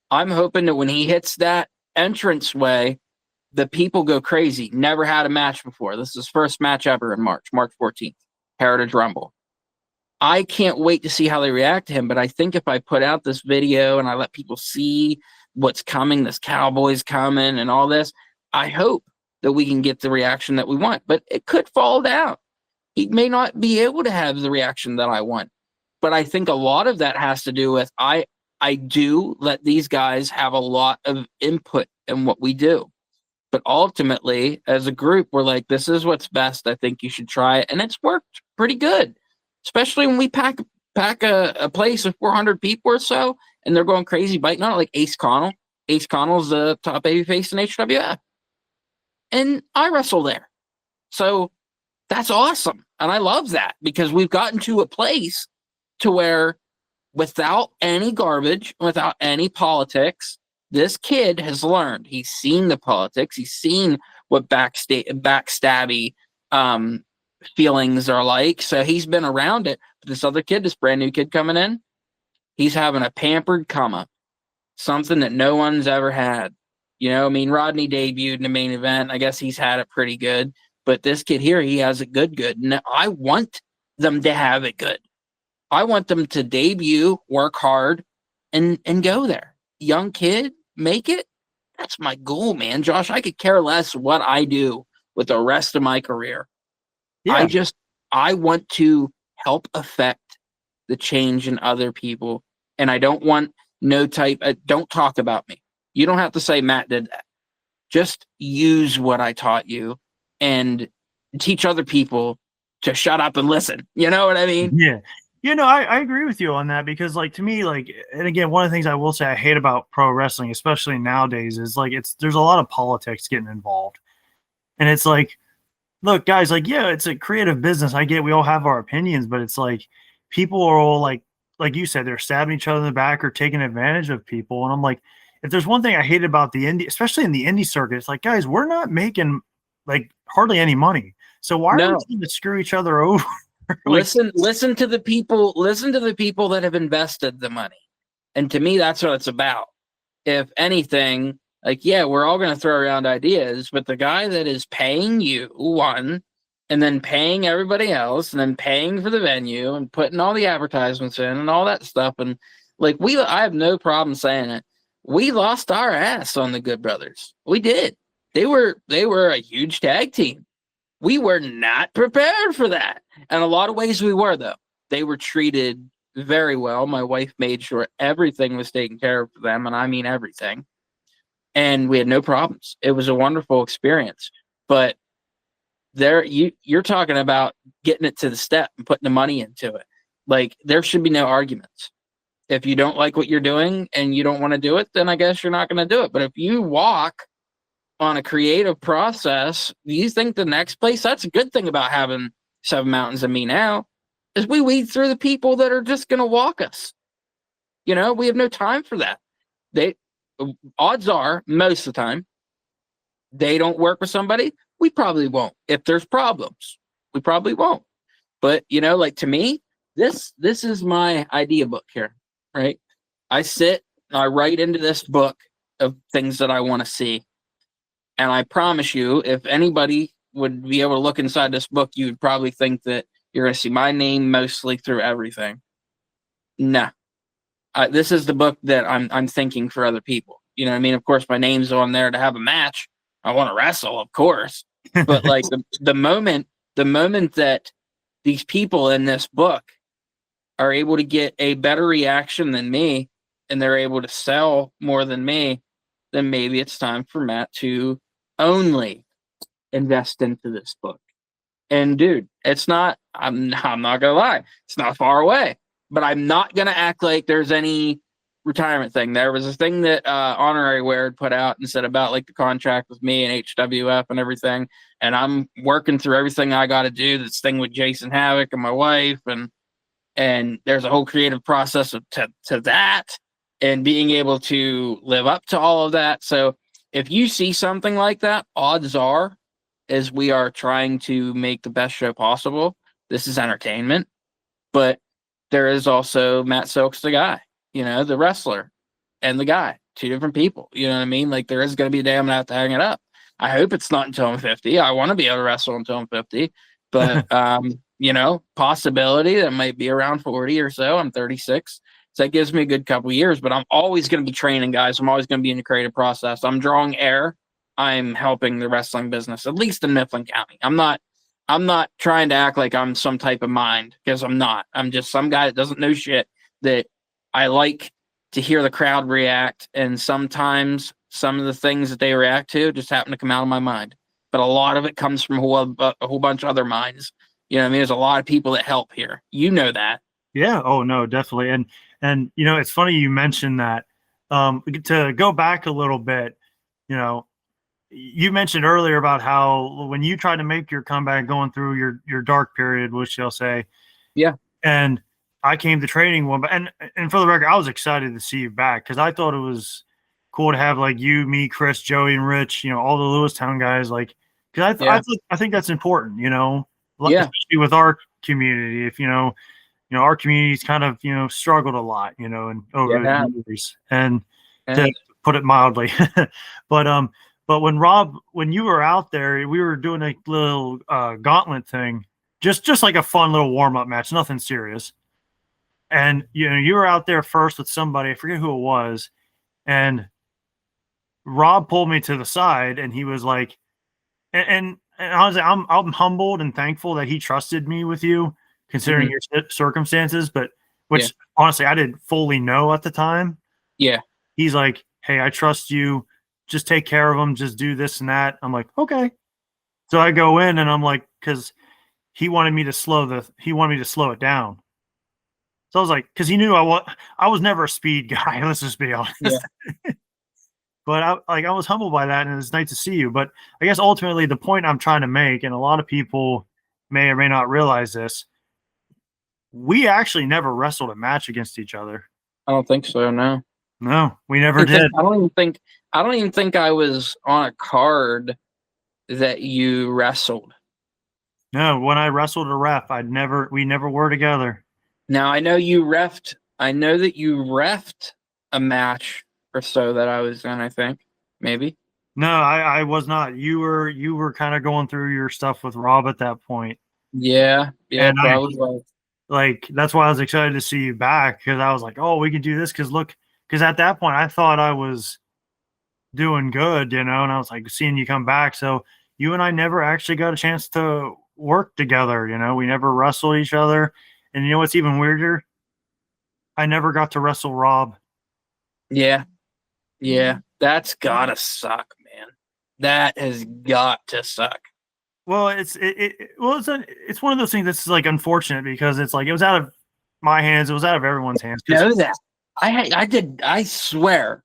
I'm hoping that when he hits that entranceway, the people go crazy. Never had a match before. This is his first match ever in March 14th, Heritage Rumble. I can't wait to see how they react to him, but I think if I put out this video and I let people see what's coming, this Cowboy's coming and all this, I hope that we can get the reaction that we want. But it could fall down. He may not be able to have the reaction that I want. But I think a lot of that has to do with I do let these guys have a lot of input in what we do. But ultimately, as a group, we're like, this is what's best. I think you should try it. And it's worked pretty good, especially when we pack a place of 400 people or so, and they're going crazy, biting on it, like Ace Connell. Ace Connell's the top babyface in HWF. And I wrestle there. So that's awesome. And I love that because we've gotten to a place to where without any garbage, without any politics, this kid has learned. He's seen the politics. He's seen what backstabby feelings are like. So he's been around it. But this other kid, this brand new kid coming in, he's having a pampered come up, something that no one's ever had. You know, I mean, Rodney debuted in the main event. I guess he's had it pretty good. But this kid here, he has it good. And I want them to have it good. I want them to debut, work hard, and go there. Young kid, make it. That's my goal, man. Josh, I could care less what I do with the rest of my career. yeah, I want to help affect the change in other people. And I don't want don't talk about me. You don't have to say Matt did that. Just use what I taught you and teach other people to shut up and listen. You know what I mean? yeah. I agree with you on that because, like, to me, like, and again, one of the things I will say I hate about pro wrestling, especially nowadays, is like there's a lot of politics getting involved, and it's like, look, guys, like, yeah, it's a creative business. I get we all have our opinions, but it's like people are all like you said, they're stabbing each other in the back or taking advantage of people, and I'm like, if there's one thing I hate about the indie, especially in the indie circuit, it's like, guys, we're not making like hardly any money, so why are we trying to screw each other over? Like, listen to the people that have invested the money. And to me, that's what it's about. If anything, like, yeah, we're all going to throw around ideas, but the guy that is paying you one and then paying everybody else and then paying for the venue and putting all the advertisements in and all that stuff. And like, I have no problem saying it. We lost our ass on the Good Brothers. We did. They were a huge tag team. We were not prepared for that. And a lot of ways we were, though. They were treated very well. My wife made sure everything was taken care of for them, and I mean everything. And we had no problems. It was a wonderful experience. But you're talking about getting it to the step and putting the money into it. Like, there should be no arguments. If you don't like what you're doing and you don't want to do it, then I guess you're not going to do it. But if you walk on a creative process, you think the next place, that's a good thing about having Seven Mountains and me now, is we weed through the people that are just going to walk us. You know, we have no time for that. Odds are, most of the time, they don't work with somebody, we probably won't. If there's problems, we probably won't. But like to me, this is my idea book here, right? I sit, I write into this book of things that I want to see. And I promise you, if anybody would be able to look inside this book, you would probably think that you're going to see my name mostly through everything. No, this is the book that I'm thinking for other people. You know what I mean? Of course, my name's on there to have a match. I want to wrestle, of course. But like the moment that these people in this book are able to get a better reaction than me, and they're able to sell more than me, then maybe it's time for Matt to only invest into this book. And dude, it's not, I'm not gonna lie, it's not far away, but I'm not gonna act like there's any retirement thing. There was a thing that Honorary Wear had put out and said about like the contract with me and HWF and everything. And I'm working through everything I got to do. This thing with Jason Havoc and my wife, and there's a whole creative process to that, and being able to live up to all of that. So if you see something like that, odds are, as we are trying to make the best show possible, this is entertainment. But there is also Matt Silks, the guy, the wrestler, and the guy, two different people. You know what I mean? Like, there is going to be a day I'm going to have to hang it up. I hope it's not until I'm 50. I want to be able to wrestle until I'm 50. But, possibility that might be around 40 or so. I'm 36. So that gives me a good couple of years. But I'm always going to be training guys. I'm always going to be in the creative process. I'm drawing air. I'm helping the wrestling business, at least in Mifflin County. I'm not trying to act like I'm some type of mind, because I'm not. I'm just some guy that doesn't know shit, that I like to hear the crowd react. And sometimes some of the things that they react to just happen to come out of my mind. But a lot of it comes from a whole bunch of other minds. You know what I mean? There's a lot of people that help here. You know that. Yeah. Oh no, definitely. And it's funny you mentioned that. To go back a little bit, you mentioned earlier about how when you tried to make your comeback going through your dark period, which they'll say. Yeah. And I came to training one, and for the record, I was excited to see you back, because I thought it was cool to have like you, me, Chris, Joey, and Rich, all the Lewistown guys, like, because I think that's important, especially with our community. If our community's kind of struggled a lot, and over the years, and to put it mildly, but when you were out there, we were doing a little gauntlet thing, just like a fun little warm up match, nothing serious. And you were out there first with somebody, I forget who it was, and Rob pulled me to the side, and he was like, and I was like, I'm humbled and thankful that he trusted me with you, considering your circumstances, but which honestly I didn't fully know at the time. Yeah. He's like, hey, I trust you. Just take care of them. Just do this and that. I'm like, okay. So I go in, and I'm like, because he wanted me to slow it down. So I was like, because he knew I was never a speed guy. Let's just be honest. Yeah. But I was humbled by that, and it's nice to see you. But I guess ultimately the point I'm trying to make, and a lot of people may or may not realize this, we actually never wrestled a match against each other. I don't think so. No, we never did. I don't even think I was on a card that you wrestled. No, when I wrestled a ref, we never were together. Now I know you refed. I know that you refed a match or so that I was in. I think maybe. No, I was not. You were kind of going through your stuff with Rob at that point. Yeah, and probably. Like that's why I was excited to see you back, because I was like, oh, we can do this. Because at that point I thought I was doing good, and I was like seeing you come back. So you and I never actually got a chance to work together. We never wrestled each other. And you know what's even weirder? I never got to wrestle Rob. Yeah. That's gotta suck, man. That has got to suck. Well, it's one of those things that's like unfortunate, because it's like it was out of my hands. It was out of everyone's hands. Know that. I swear,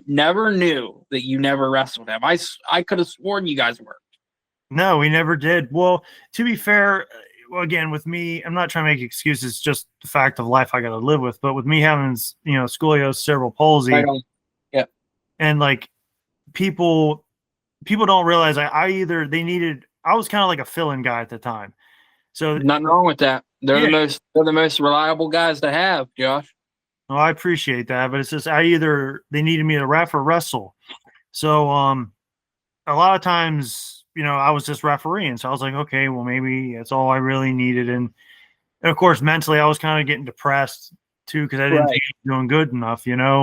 never knew that you never wrestled him. I could have sworn you guys worked. No, we never did. Well, to be fair, again, with me, I'm not trying to make excuses, just the fact of life I got to live with. But with me having, scoliosis, cerebral palsy, yeah, and like people people don't realize I was kind of like a fill-in guy at the time. So Nothing wrong with that. They're yeah, the most reliable guys to have, Josh. well, I appreciate that, but it's just they needed me to ref or wrestle. So a lot of times, I was just refereeing. So I was like, okay, well maybe that's all I really needed. And of course, mentally, I was kind of getting depressed too because I didn't think I was doing good enough, And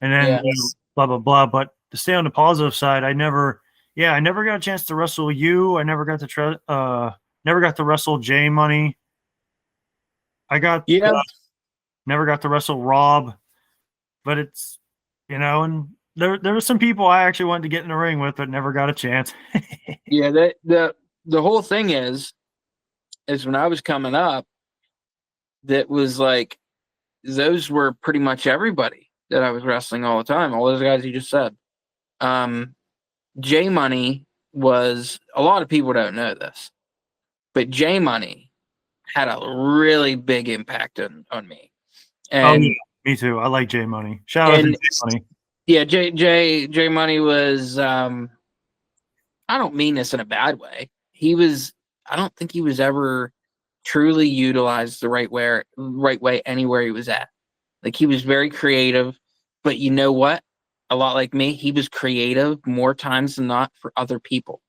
then Yes. blah blah blah. But to stay on the positive side, I never got a chance to wrestle you. I never got to wrestle J Money. I got Yeah. never got to wrestle Rob, but it's and there were some people I actually wanted to get in the ring with, but never got a chance. Yeah. The whole thing is when I was coming up, that was like those were pretty much everybody that I was wrestling all the time. All those guys you just said. J Money was, a lot of people don't know this, but J Money had a really big impact on me. And yeah, me too. I like J Money. Shout out to J Money. Yeah, J Money was I don't mean this in a bad way. I don't think he was ever truly utilized the right way anywhere he was at. Like, he was very creative, but you know what? A lot like me, he was creative more times than not for other people.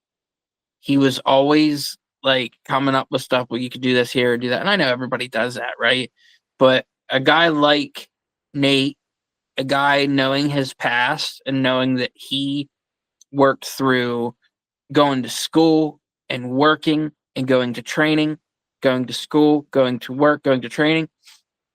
He was always like coming up with stuff. Well, you could do this here and do that. And I know everybody does that, right? But a guy like Nate, a guy knowing his past and knowing that he worked through going to school and working and going to training, going to school, going to work, going to training.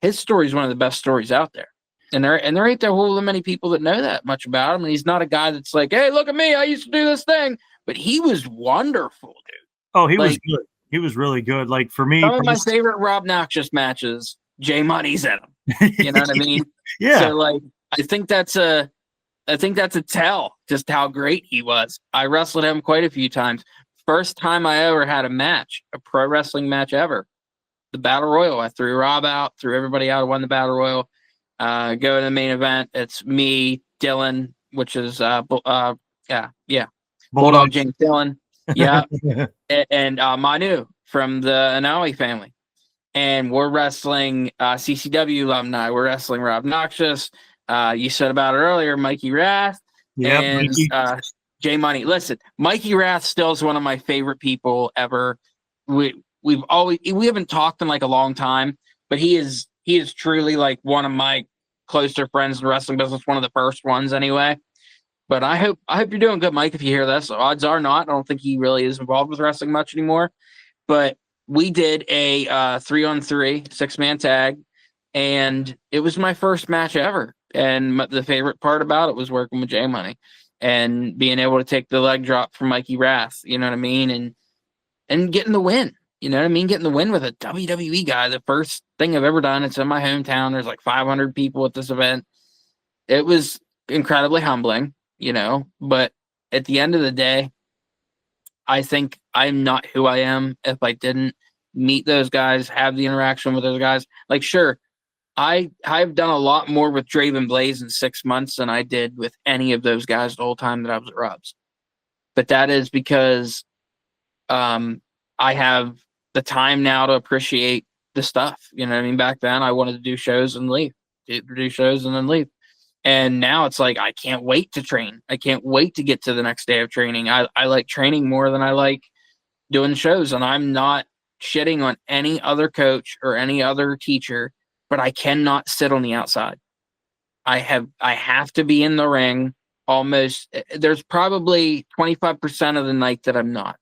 His story is one of the best stories out there. And there ain't a whole many people that know that much about him. And he's not a guy that's like, hey, look at me, I used to do this thing. But he was wonderful, dude. Oh, he was good. He was really good. Like, for me, some of my favorite Rob Noxious matches, J Money's in them. You know what I mean? Yeah. So, like, I think that's a tell just how great he was. I wrestled him quite a few times. First time I ever had a match, a pro wrestling match ever, the Battle Royal. I threw Rob out, threw everybody out, won the Battle Royal. Go to the main event. It's me, Dylan, which is Bulldog James Dylan, yeah, and Manu from the Anali family, and we're wrestling CCW alumni. We're wrestling Rob Noxious. You said about it earlier, Mikey Rath, and J Money. Listen, Mikey Rath still is one of my favorite people ever. We haven't talked in like a long time, but he is truly like one of my closer friends in the wrestling business, one of the first ones anyway. But I hope you're doing good, Mike, if you hear this. Odds are not. I don't think he really is involved with wrestling much anymore. But we did a 3-on-3 6-man tag, and it was my first match ever. And the favorite part about it was working with J Money and being able to take the leg drop from Mikey Rath, you know what I mean? And getting the win. You know what I mean? Getting the win with a WWE guy, the first thing I've ever done. It's in my hometown. There's like 500 people at this event. It was incredibly humbling, but at the end of the day, I think I'm not who I am if I didn't meet those guys, have the interaction with those guys. Like, sure, I've done a lot more with Draven Blaze in 6 months than I did with any of those guys the whole time that I was at Rubs. But that is because I have the time now to appreciate the stuff. You know what I mean? Back then, I wanted to do shows and leave. Do shows and then leave. And now it's like, I can't wait to train. I can't wait to get to the next day of training. I like training more than I like doing shows. And I'm not shitting on any other coach or any other teacher, but I cannot sit on the outside. I have to be in the ring almost. There's probably 25% of the night that I'm not.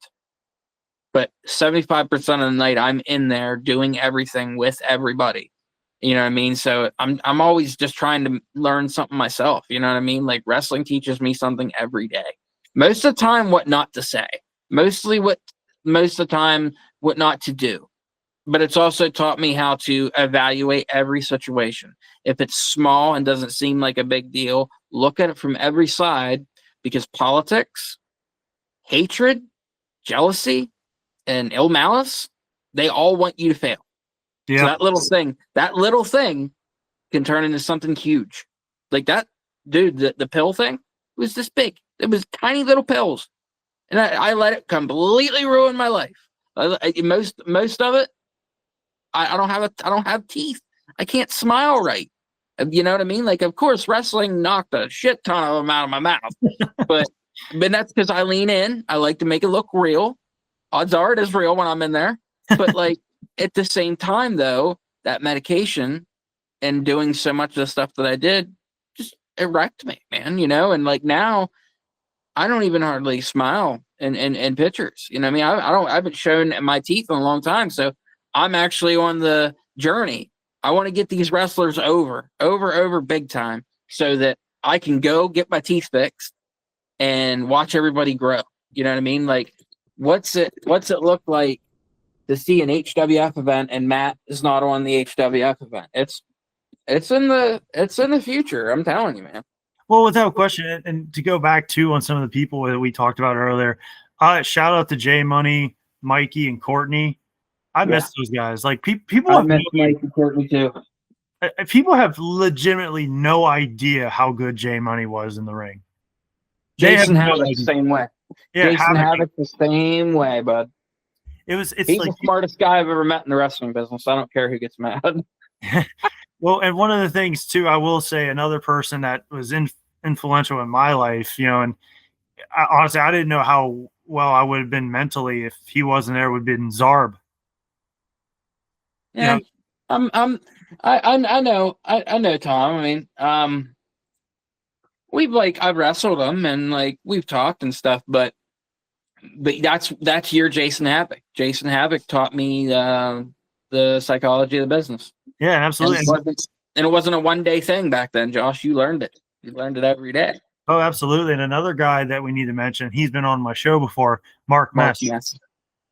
But 75% of the night I'm in there doing everything with everybody. You know what I mean? So I'm always just trying to learn something myself. You know what I mean? Like, wrestling teaches me something every day. Most of the time, what not to say. Most of the time, what not to do. But it's also taught me how to evaluate every situation. If it's small and doesn't seem like a big deal, look at it from every side, because politics, hatred, jealousy, and ill malice, they all want you to fail. Yeah. So that little thing can turn into something huge. Like that dude, the pill thing was this big. It was tiny little pills. and I let it completely ruin my life. Most of it, I don't have teeth. I can't smile right. You know what I mean? Like, of course, wrestling knocked a shit ton of them out of my mouth, but that's because I lean in. I like to make it look real. Odds are it is real when I'm in there. But like at the same time, though, that medication and doing so much of the stuff that I did just it wrecked me, man. You know, and like now I don't even hardly smile in pictures. You know what I mean? I haven't shown my teeth in a long time. So I'm actually on the journey. I want to get these wrestlers over big time so that I can go get my teeth fixed and watch everybody grow. You know what I mean? Like, what's it look like to see an HWF event and Matt is not on the HWF event? It's in the future. I'm telling you, man. Well, without question, and to go back to on some of the people that we talked about earlier, shout out to J Money, Mikey, and Courtney. I miss those guys. Like people, I miss Mikey and Courtney too. People have legitimately no idea how good J Money was in the ring. Jason Havoc the same way. Yeah, Jason Havoc the same way, bud. It's he's like the smartest guy I've ever met in the wrestling business. I don't care who gets mad. Well, and one of the things too, I will say another person that was influential in my life, you know, and honestly, I didn't know how well I would have been mentally if he wasn't there. Would have been Zarb. Yeah, you know? I know Tom. I mean, I've wrestled him and like we've talked and stuff, but that's your Jason Havoc. Jason Havoc taught me the psychology of the business. Yeah, absolutely. And it wasn't a one-day thing back then, Josh. You learned it. You learned it every day. Oh, absolutely. And another guy that we need to mention, he's been on my show before, Mark Mess.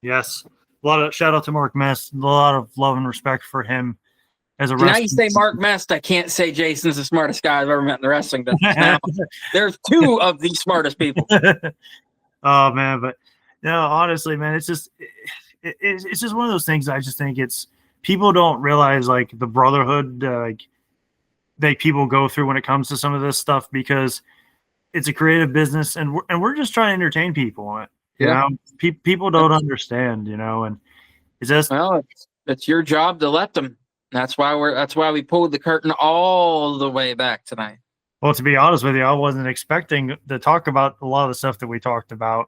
Yes. A lot of shout out to Mark Mess. A lot of love and respect for him as a wrestler. Now you say Mark Mess, I can't say Jason's the smartest guy I've ever met in the wrestling business. Now, there's two of the smartest people. Oh man, but no, honestly, man, it's just one of those things. I just think it's people don't realize like the brotherhood that people go through when it comes to some of this stuff because it's a creative business and we're just trying to entertain people. You know, people don't understand, you know, and it's just it's your job to let them. That's why we pulled the curtain all the way back tonight. Well, to be honest with you, I wasn't expecting to talk about a lot of the stuff that we talked about.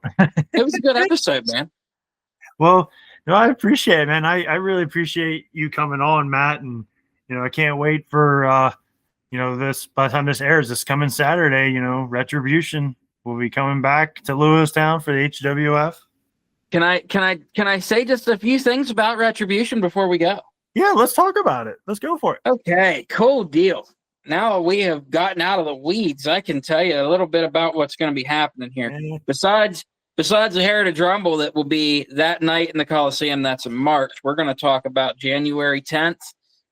It was a good episode, man. Well, no, I appreciate it, man. I really appreciate you coming on, Matt, and you know, I can't wait for you know, this by the time this airs, this coming Saturday, you know, Retribution will be coming back to Lewistown for the HWF. Can I say just a few things about Retribution before we go? Yeah, let's talk about it. Let's go for it. Okay, cool deal. Now we have gotten out of the weeds. I can tell you a little bit about what's going to be happening here. Yeah. Besides the Heritage Rumble that will be that night in the Coliseum, that's in March, we're going to talk about January 10th,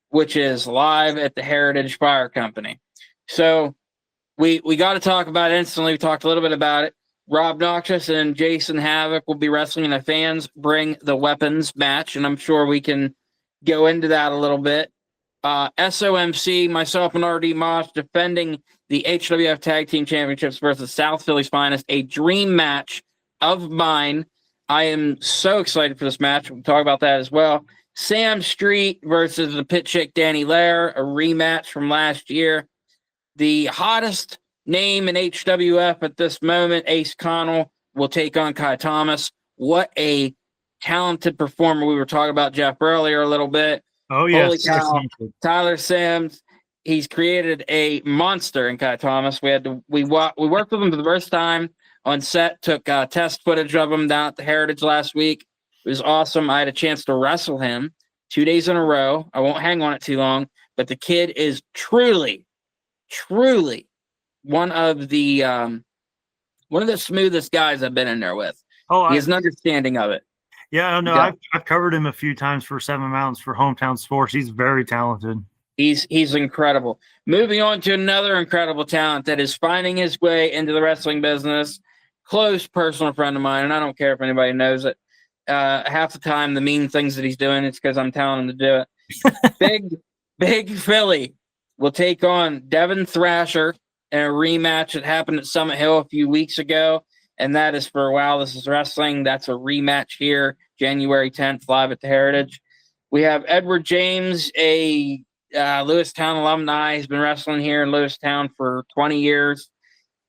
which is live at the Heritage Fire Company. So we got to talk about it instantly. We talked a little bit about it. Rob Noxious and Jason Havoc will be wrestling in a Fans Bring the Weapons match, and I'm sure we can go into that a little bit. SOMC, myself and RD Moss defending the HWF Tag Team Championships versus South Philly's Finest, a dream match of mine. I am so excited for this match. We'll talk about that as well. Sam Street versus the Pit Chick Danny Lair, a rematch from last year. The hottest name in HWF at this moment, Ace Connell, will take on Kai Thomas. What a talented performer. We were talking about Jeff earlier a little bit. Oh, yeah. Holy cow. Tyler Sims, he's created a monster in Kai Thomas. We worked with him for the first time on set, took test footage of him down at the Heritage last week. It was awesome. I had a chance to wrestle him 2 days in a row. I won't hang on it too long, but the kid is truly one of the smoothest guys I've been in there with. He has an understanding of it. Yeah, no, I've covered him a few times for Seven Mountains for Hometown Sports. He's very talented. He's incredible. Moving on to another incredible talent that is finding his way into the wrestling business. Close personal friend of mine, and I don't care if anybody knows it. Half the time, the mean things that he's doing, it's because I'm telling him to do it. Big Philly will take on Devin Thrasher in a rematch that happened at Summit Hill a few weeks ago. and that is for Wow, This Is Wrestling. That's a rematch here, January 10th, live at the Heritage. We have Edward James, a Lewistown alumni. He's been wrestling here in Lewistown for 20 years.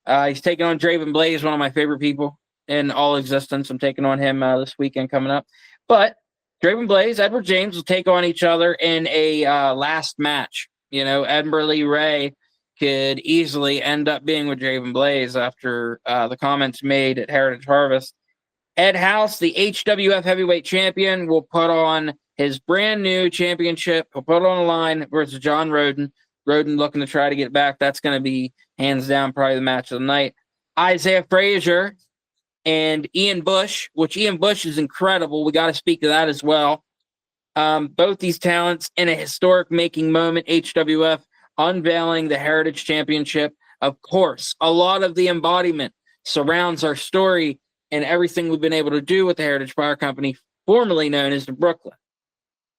He's taking on Draven Blaze, one of my favorite people in all existence. I'm taking on him this weekend coming up. But Draven Blaze, Edward James will take on each other in a last match. You know, Edberly Ray could easily end up being with Draven Blaze after the comments made at Heritage Harvest. Ed House, the HWF heavyweight champion, will put on his brand new championship. He'll put it on the line versus John Roden. Roden looking to try to get back. That's going to be hands down probably the match of the night. Isaiah Frazier and Ian Bush, which Ian Bush is incredible. We got to speak to that as well. Both these talents in a historic making moment. HWF unveiling the Heritage Championship. Of course, a lot of the embodiment surrounds our story and everything we've been able to do with the Heritage Fire Company, formerly known as the Brooklyn.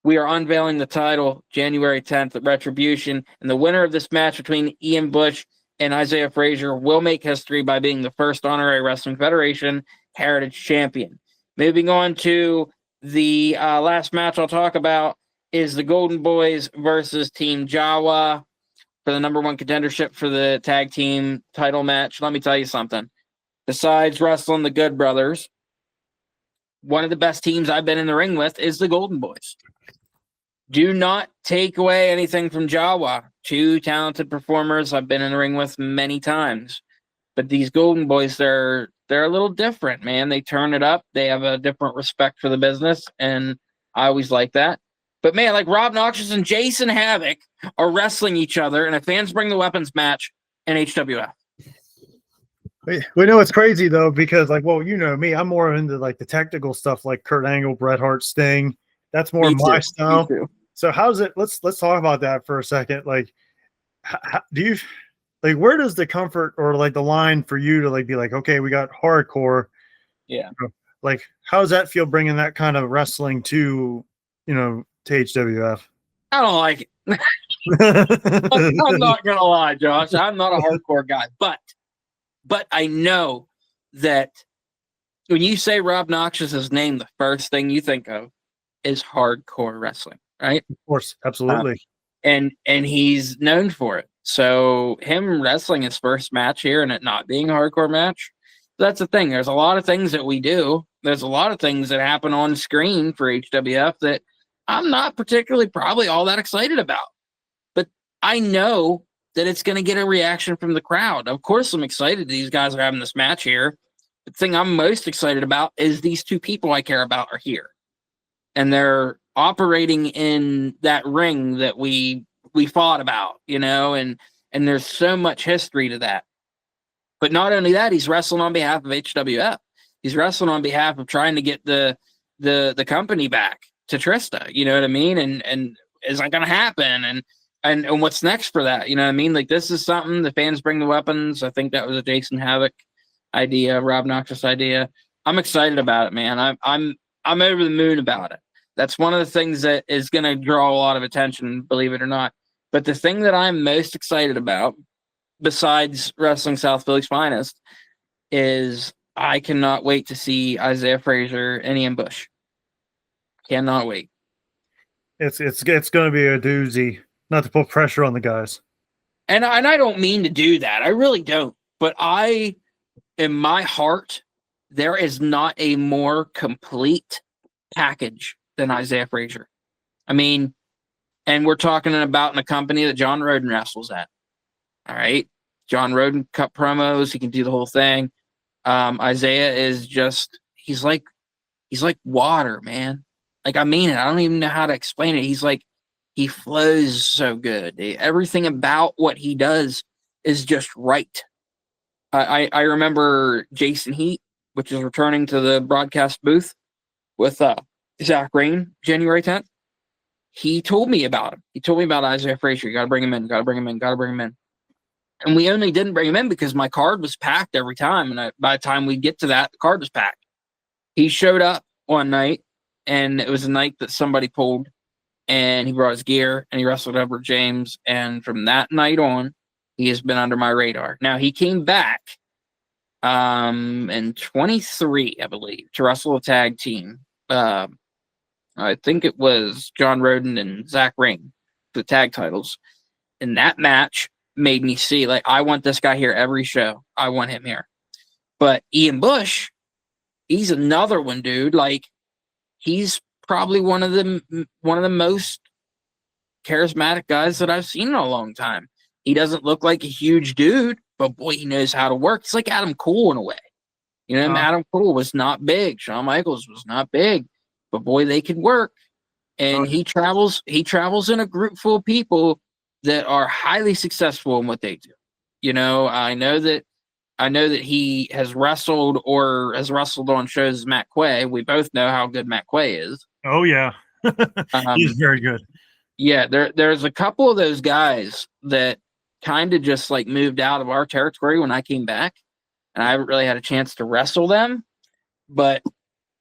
We are unveiling the title January 10th at Retribution, and the winner of this match between Ian Bush and Isaiah Frazier will make history by being the first Honorary Wrestling Federation Heritage Champion. Moving on to the last match I'll talk about is the Golden Boys versus Team Jawa for the number one contendership for the tag team title match. Let me tell you something. Besides wrestling the Good Brothers, one of the best teams I've been in the ring with is the Golden Boys. Do not take away anything from Jawa. Two talented performers I've been in the ring with many times. But these Golden Boys, they're a little different, man. They turn it up. They have a different respect for the business, and I always like that. But, man, like Rob Noxious and Jason Havoc are wrestling each other in a Fans Bring the Weapons match in HWF. We know it's crazy, though, because, like, well, you know me. I'm more into, like, the technical stuff like Kurt Angle, Bret Hart, Sting. That's more my style. So how's it? Let's talk about that for a second. Like, how, do you like where does the comfort or like the line for you to like be like, okay, we got hardcore. Yeah. Like, how does that feel bringing that kind of wrestling to, to HWF? I don't like it. I'm not gonna lie, Josh. I'm not a hardcore guy, but I know that when you say Rob Noxious's name, the first thing you think of is hardcore wrestling, right? Of course, absolutely. And he's known for it. So him wrestling his first match here and it not being a hardcore match, that's the thing. There's a lot of things that we do. There's a lot of things that happen on screen for HWF that I'm not particularly probably all that excited about. But I know that it's going to get a reaction from the crowd. Of course, I'm excited these guys are having this match here. The thing I'm most excited about is these two people I care about are here. And they're operating in that ring that we fought about, and there's so much history to that. But not only that, he's wrestling on behalf of HWF. He's wrestling on behalf of trying to get the company back to Trista, you know what I mean? And is that gonna happen? And what's next for that? You know what I mean? Like, this is something the Fans Bring the Weapons. I think that was a Jason Havoc idea, Rob Noxious idea. I'm excited about it, man. I'm over the moon about it. That's one of the things that is going to draw a lot of attention, believe it or not. But the thing that I'm most excited about, besides Wrestling South Philly's Finest, is I cannot wait to see Isaiah Frazier and Ian Bush. Cannot wait. It's going to be a doozy. Not to put pressure on the guys. And I don't mean to do that. I really don't. But in my heart, there is not a more complete package than Isaiah Frazier. I mean, and we're talking about in a company that John Roden wrestles at. All right. John Roden cut promos. He can do the whole thing. Isaiah is just, he's like water, man. Like, I mean it. I don't even know how to explain it. He's like, he flows so good. Everything about what he does is just right. I remember Jason Heat, which is returning to the broadcast booth with Zach Rain, January 10th. He told me about him. He told me about Isaiah Frazier. You got to bring him in. Got to bring him in. Got to bring him in. And we only didn't bring him in because my card was packed every time. And by the time we get to that, the card was packed. He showed up one night, and it was a night that somebody pulled, and he brought his gear, and he wrestled Edward James. And from that night on, he has been under my radar. Now, he came back and 23, I believe, to wrestle a tag team. I think it was John Roden and Zach Ring, the tag titles. And that match made me see, like, I want this guy here every show. I want him here. But Ian Bush, he's another one, dude. Like, he's probably one of the most charismatic guys that I've seen in a long time. He doesn't look like a huge dude, but boy, he knows how to work. It's like Adam Cole in a way. You know, Adam Cole was not big. Shawn Michaels was not big, but boy, they could work. And he travels in a group full of people that are highly successful in what they do. You know, I know that he has wrestled on shows as Matt Quay. We both know how good Matt Quay is. Oh yeah. He's very good. Yeah, there's a couple of those guys that kind of just like moved out of our territory when I came back, and I haven't really had a chance to wrestle them, but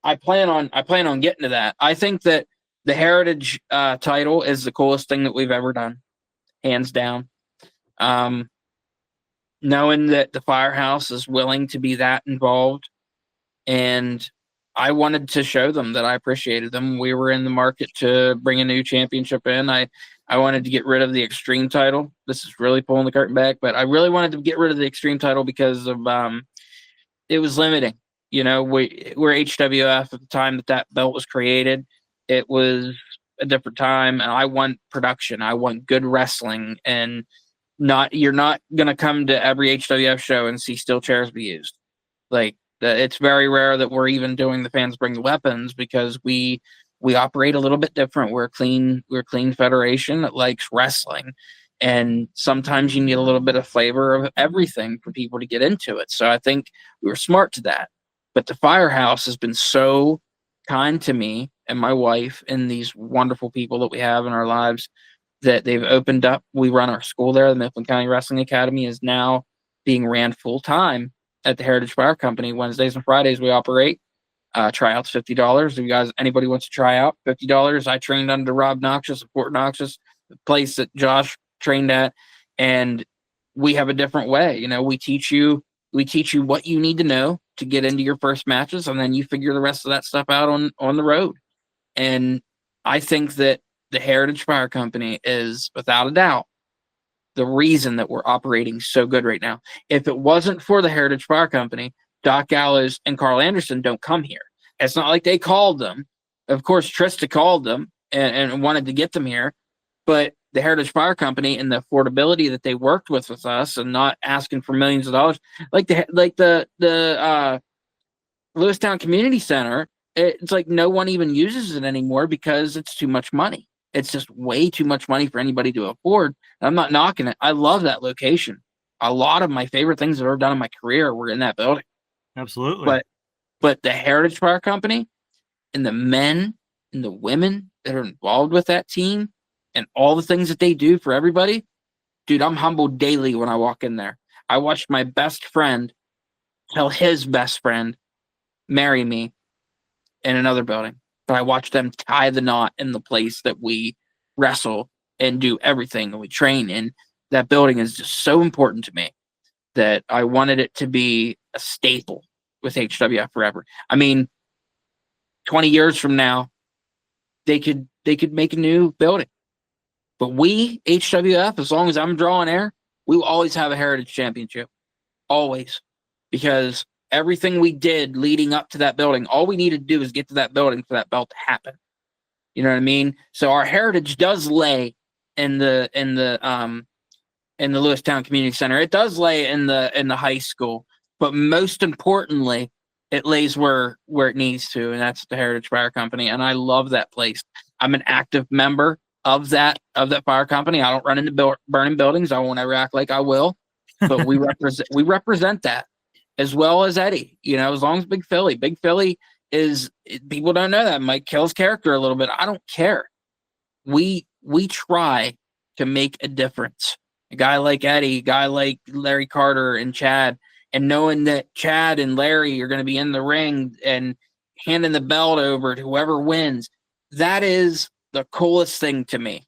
I plan on getting to that. I think that the Heritage title is the coolest thing that we've ever done, hands down. Knowing that the Firehouse is willing to be that involved, and I wanted to show them that I appreciated them. We were in the market to bring a new championship in. I wanted to get rid of the Extreme title. This is really pulling the curtain back, but I really wanted to get rid of the Extreme title because of it was limiting. You know, we're HWF at the time that belt was created. It was a different time, and I want production. I want good wrestling, and you're not gonna come to every HWF show and see steel chairs be used. Like, it's very rare that we're even doing the fans bring the weapons, because we operate a little bit different. We're a clean federation that likes wrestling, and sometimes you need a little bit of flavor of everything for people to get into it. So I think we were smart to that. But the Firehouse has been so kind to me and my wife and these wonderful people that we have in our lives that they've opened up. We run our school there. The Mifflin County Wrestling Academy is now being ran full time at the Heritage Fire Company. Wednesdays and Fridays we operate. Tryouts $50. If anybody wants to try out, $50. I trained under Rob Noxious at Fort Noxious, the place that Josh trained at, and we have a different way. You know, we teach you what you need to know to get into your first matches, and then you figure the rest of that stuff out on the road. And I think that the Heritage Fire Company is, without a doubt, the reason that we're operating so good right now. If it wasn't for the Heritage Fire Company, Doc Gallows and Carl Anderson don't come here. It's not like they called them. Of course, Trista called them and wanted to get them here, but the Heritage Fire Company and the affordability that they worked with us, and not asking for millions of dollars, like the Lewistown Community Center, it's like no one even uses it anymore because it's too much money. It's just way too much money for anybody to afford. I'm not knocking it. I love that location. A lot of my favorite things that I've done in my career were in that building. Absolutely. But the Heritage Fire Company and the men and the women that are involved with that team and all the things that they do for everybody, dude, I'm humbled daily when I walk in there. I watched my best friend tell his best friend marry me in another building. But I watched them tie the knot in the place that we wrestle and do everything and we train in. That building is just so important to me that I wanted it to be a staple with HWF forever. I mean, 20 years from now, they could make a new building. But we, HWF, as long as I'm drawing air, we will always have a Heritage Championship. Always. Because everything we did leading up to that building, all we needed to do is get to that building for that belt to happen. You know what I mean? So our heritage does lay in the Lewistown Community Center. It does lay in the high school, but most importantly, it lays where it needs to, and that's the Heritage Fire Company. And I love that place. I'm an active member of that fire company. I don't run into burning buildings. I won't ever act like I will, but we represent that. As well as Eddie, you know, as long as Big Philly is, people don't know that, might kill his character a little bit. I don't care. We try to make a difference. A guy like Eddie, a guy like Larry Carter and Chad, and knowing that Chad and Larry are going to be in the ring and handing the belt over to whoever wins, that is the coolest thing to me.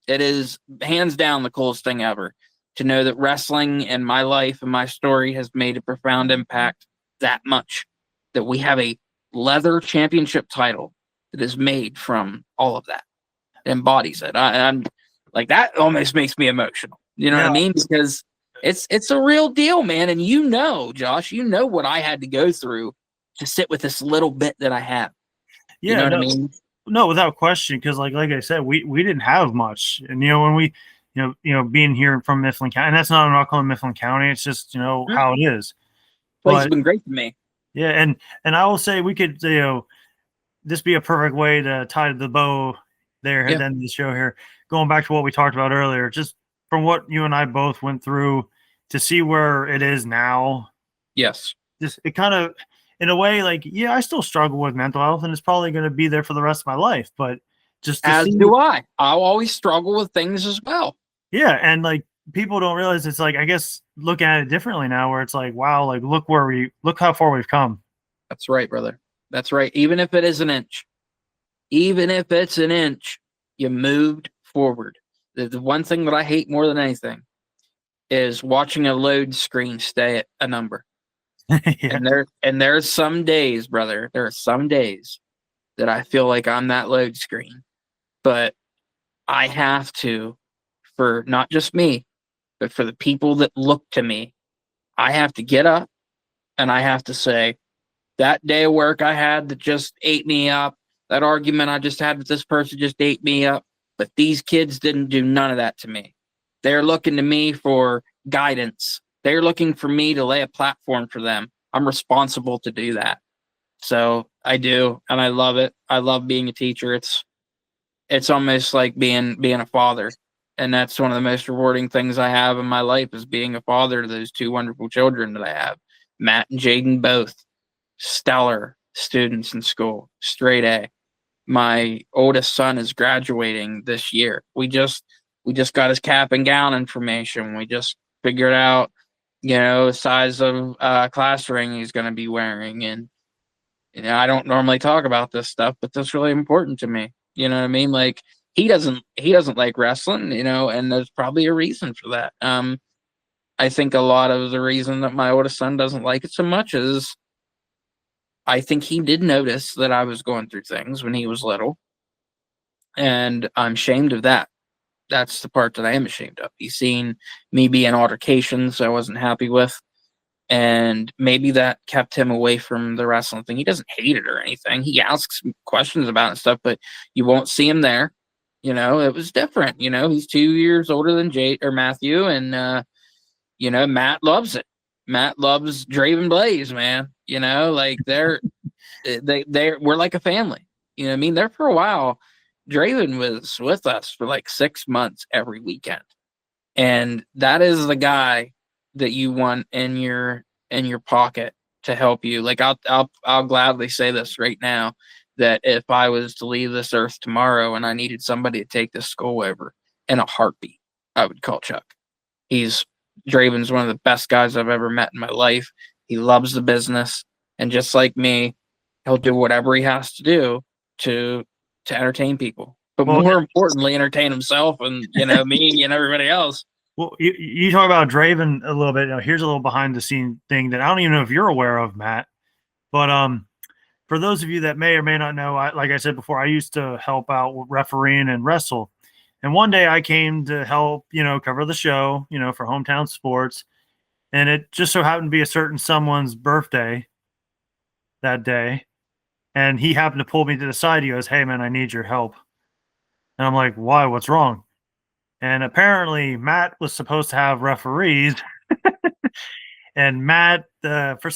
It is hands down the coolest thing ever. to know that wrestling and my life and my story has made a profound impact that much, that we have a leather championship title that is made from all of that, embodies it. I'm like, that almost makes me emotional. You know what I mean? Because it's a real deal, man. And you know, Josh, you know what I had to go through to sit with this little bit that I have. Yeah, you know what I mean? No, without question. Because like I said, we didn't have much, and when we, being here from Mifflin County, and that's not an knock on Mifflin County. It's just how it is. Place has been great to me. Yeah, and I will say we could, this be a perfect way to tie the bow there at the end of the show here. Going back to what we talked about earlier, just from what you and I both went through to see where it is now. Yes. Just it kind of, in a way, like, yeah, I still struggle with mental health, and it's probably going to be there for the rest of my life. But just to as do I. I'll always struggle with things as well. Yeah, and like people don't realize it's like, I guess looking at it differently now, where it's like, wow, like look how far we've come. That's right, brother. That's right. Even if it is an inch, even if it's an inch, you moved forward. The one thing that I hate more than anything is watching a load screen stay at a number. Yeah. And there's some days, brother, there are some days that I feel like I'm that load screen. But I have to, for not just me, but for the people that look to me, I have to get up and I have to say, that day of work I had that just ate me up, that argument I just had with this person just ate me up, but these kids didn't do none of that to me. They're looking to me for guidance. They're looking for me to lay a platform for them. I'm responsible to do that. So I do, and I love it. I love being a teacher. It's almost like being a father. And that's one of the most rewarding things I have in my life, is being a father to those two wonderful children that I have. Matt and Jaden, both stellar students in school, straight A. My oldest son is graduating this year. We just got his cap and gown information. We just figured out, the size of class ring he's going to be wearing. And I don't normally talk about this stuff, but that's really important to me. You know what I mean? Like, he doesn't like wrestling, and there's probably a reason for that. I think a lot of the reason that my oldest son doesn't like it so much is I think he did notice that I was going through things when he was little, and I'm ashamed of that. That's the part that I am ashamed of. He's seen me be in altercations I wasn't happy with, and maybe that kept him away from the wrestling thing. He doesn't hate it or anything. He asks questions about it and stuff, but you won't see him there. It was different. He's 2 years older than Matthew, and Matt loves it. Matt loves Draven Blaze, man. Like we're like a family. You know what I mean? There for a while, Draven was with us for like 6 months every weekend. And that is the guy that you want in your pocket to help you. Like I'll gladly say this right now, that if I was to leave this earth tomorrow and I needed somebody to take this school over, in a heartbeat, I would call Chuck. Draven's one of the best guys I've ever met in my life. He loves the business, and just like me, he'll do whatever he has to do to entertain people, but more importantly, entertain himself and me and everybody else. Well, you talk about Draven a little bit. Here's a little behind the scene thing that I don't even know if you're aware of, Matt. But for those of you that may or may not know, like I said before, I used to help out with refereeing and wrestle. And one day I came to help, cover the show, for Hometown Sports. And it just so happened to be a certain someone's birthday that day. And he happened to pull me to the side. He goes, "Hey, man, I need your help." And I'm like, "Why? What's wrong?" And apparently Matt was supposed to have referees. And Matt, for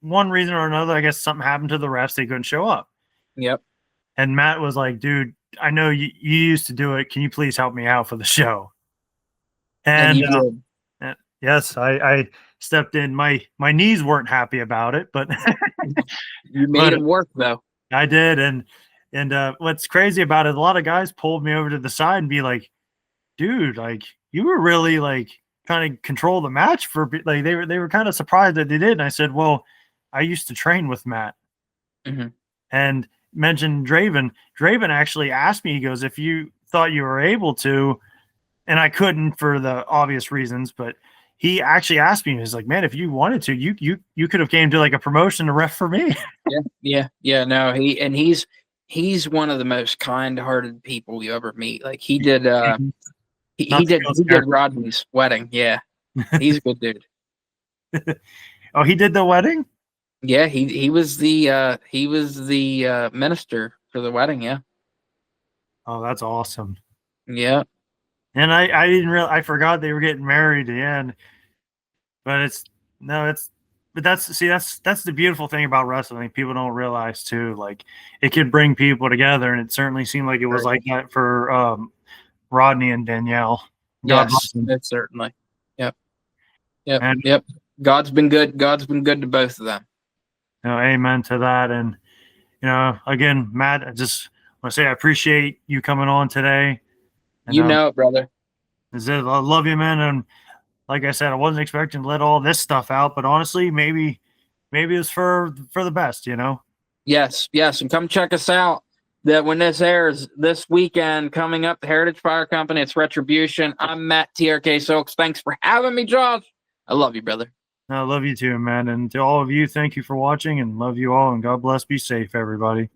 one reason or another, I guess something happened to the refs. They couldn't show up. Yep. And Matt was like, "Dude, I know you used to do it. Can you please help me out for the show?" And you did. Yes, I stepped in. My knees weren't happy about it, but you made it work though. I did. And what's crazy about it, a lot of guys pulled me over to the side and be like, "Dude, like you were really like trying to control the match for like," they were kind of surprised that they did. And I said, "Well, I used to train with Matt." Mm-hmm. And mentioned Draven. Draven actually asked me, he goes, "If you thought you were able to, and I couldn't for the obvious reasons, but he actually asked me, he's like, man, if you wanted to, you could have came to like a promotion to ref for me. Yeah. No, he's one of the most kind-hearted people you ever meet. Like he did, he did Rodney's wedding. Yeah, he's a good dude. Oh, he did the wedding? Yeah, he was the minister for the wedding. Yeah. Oh, that's awesome. Yeah. And I didn't really, I forgot they were getting married at the end. But that's the beautiful thing about wrestling. People don't realize too, like it could bring people together, and it certainly seemed like it was like that for Rodney and Danielle. God bless them. It certainly. Yep. God's been good. God's been good to both of them. Amen to that. And again, Matt, I just want to say I appreciate you coming on today. And, you know it, brother. I love you, man. And like I said, I wasn't expecting to let all this stuff out, but honestly, maybe it's for the best, Yes, and come check us out. That when this airs this weekend coming up, the Heritage Fire Company, it's Retribution. I'm Matt TRK Soaks. Thanks for having me, Josh. I love you, brother. I love you too, man. And to all of you, thank you for watching, and love you all, and God bless. Be safe, everybody.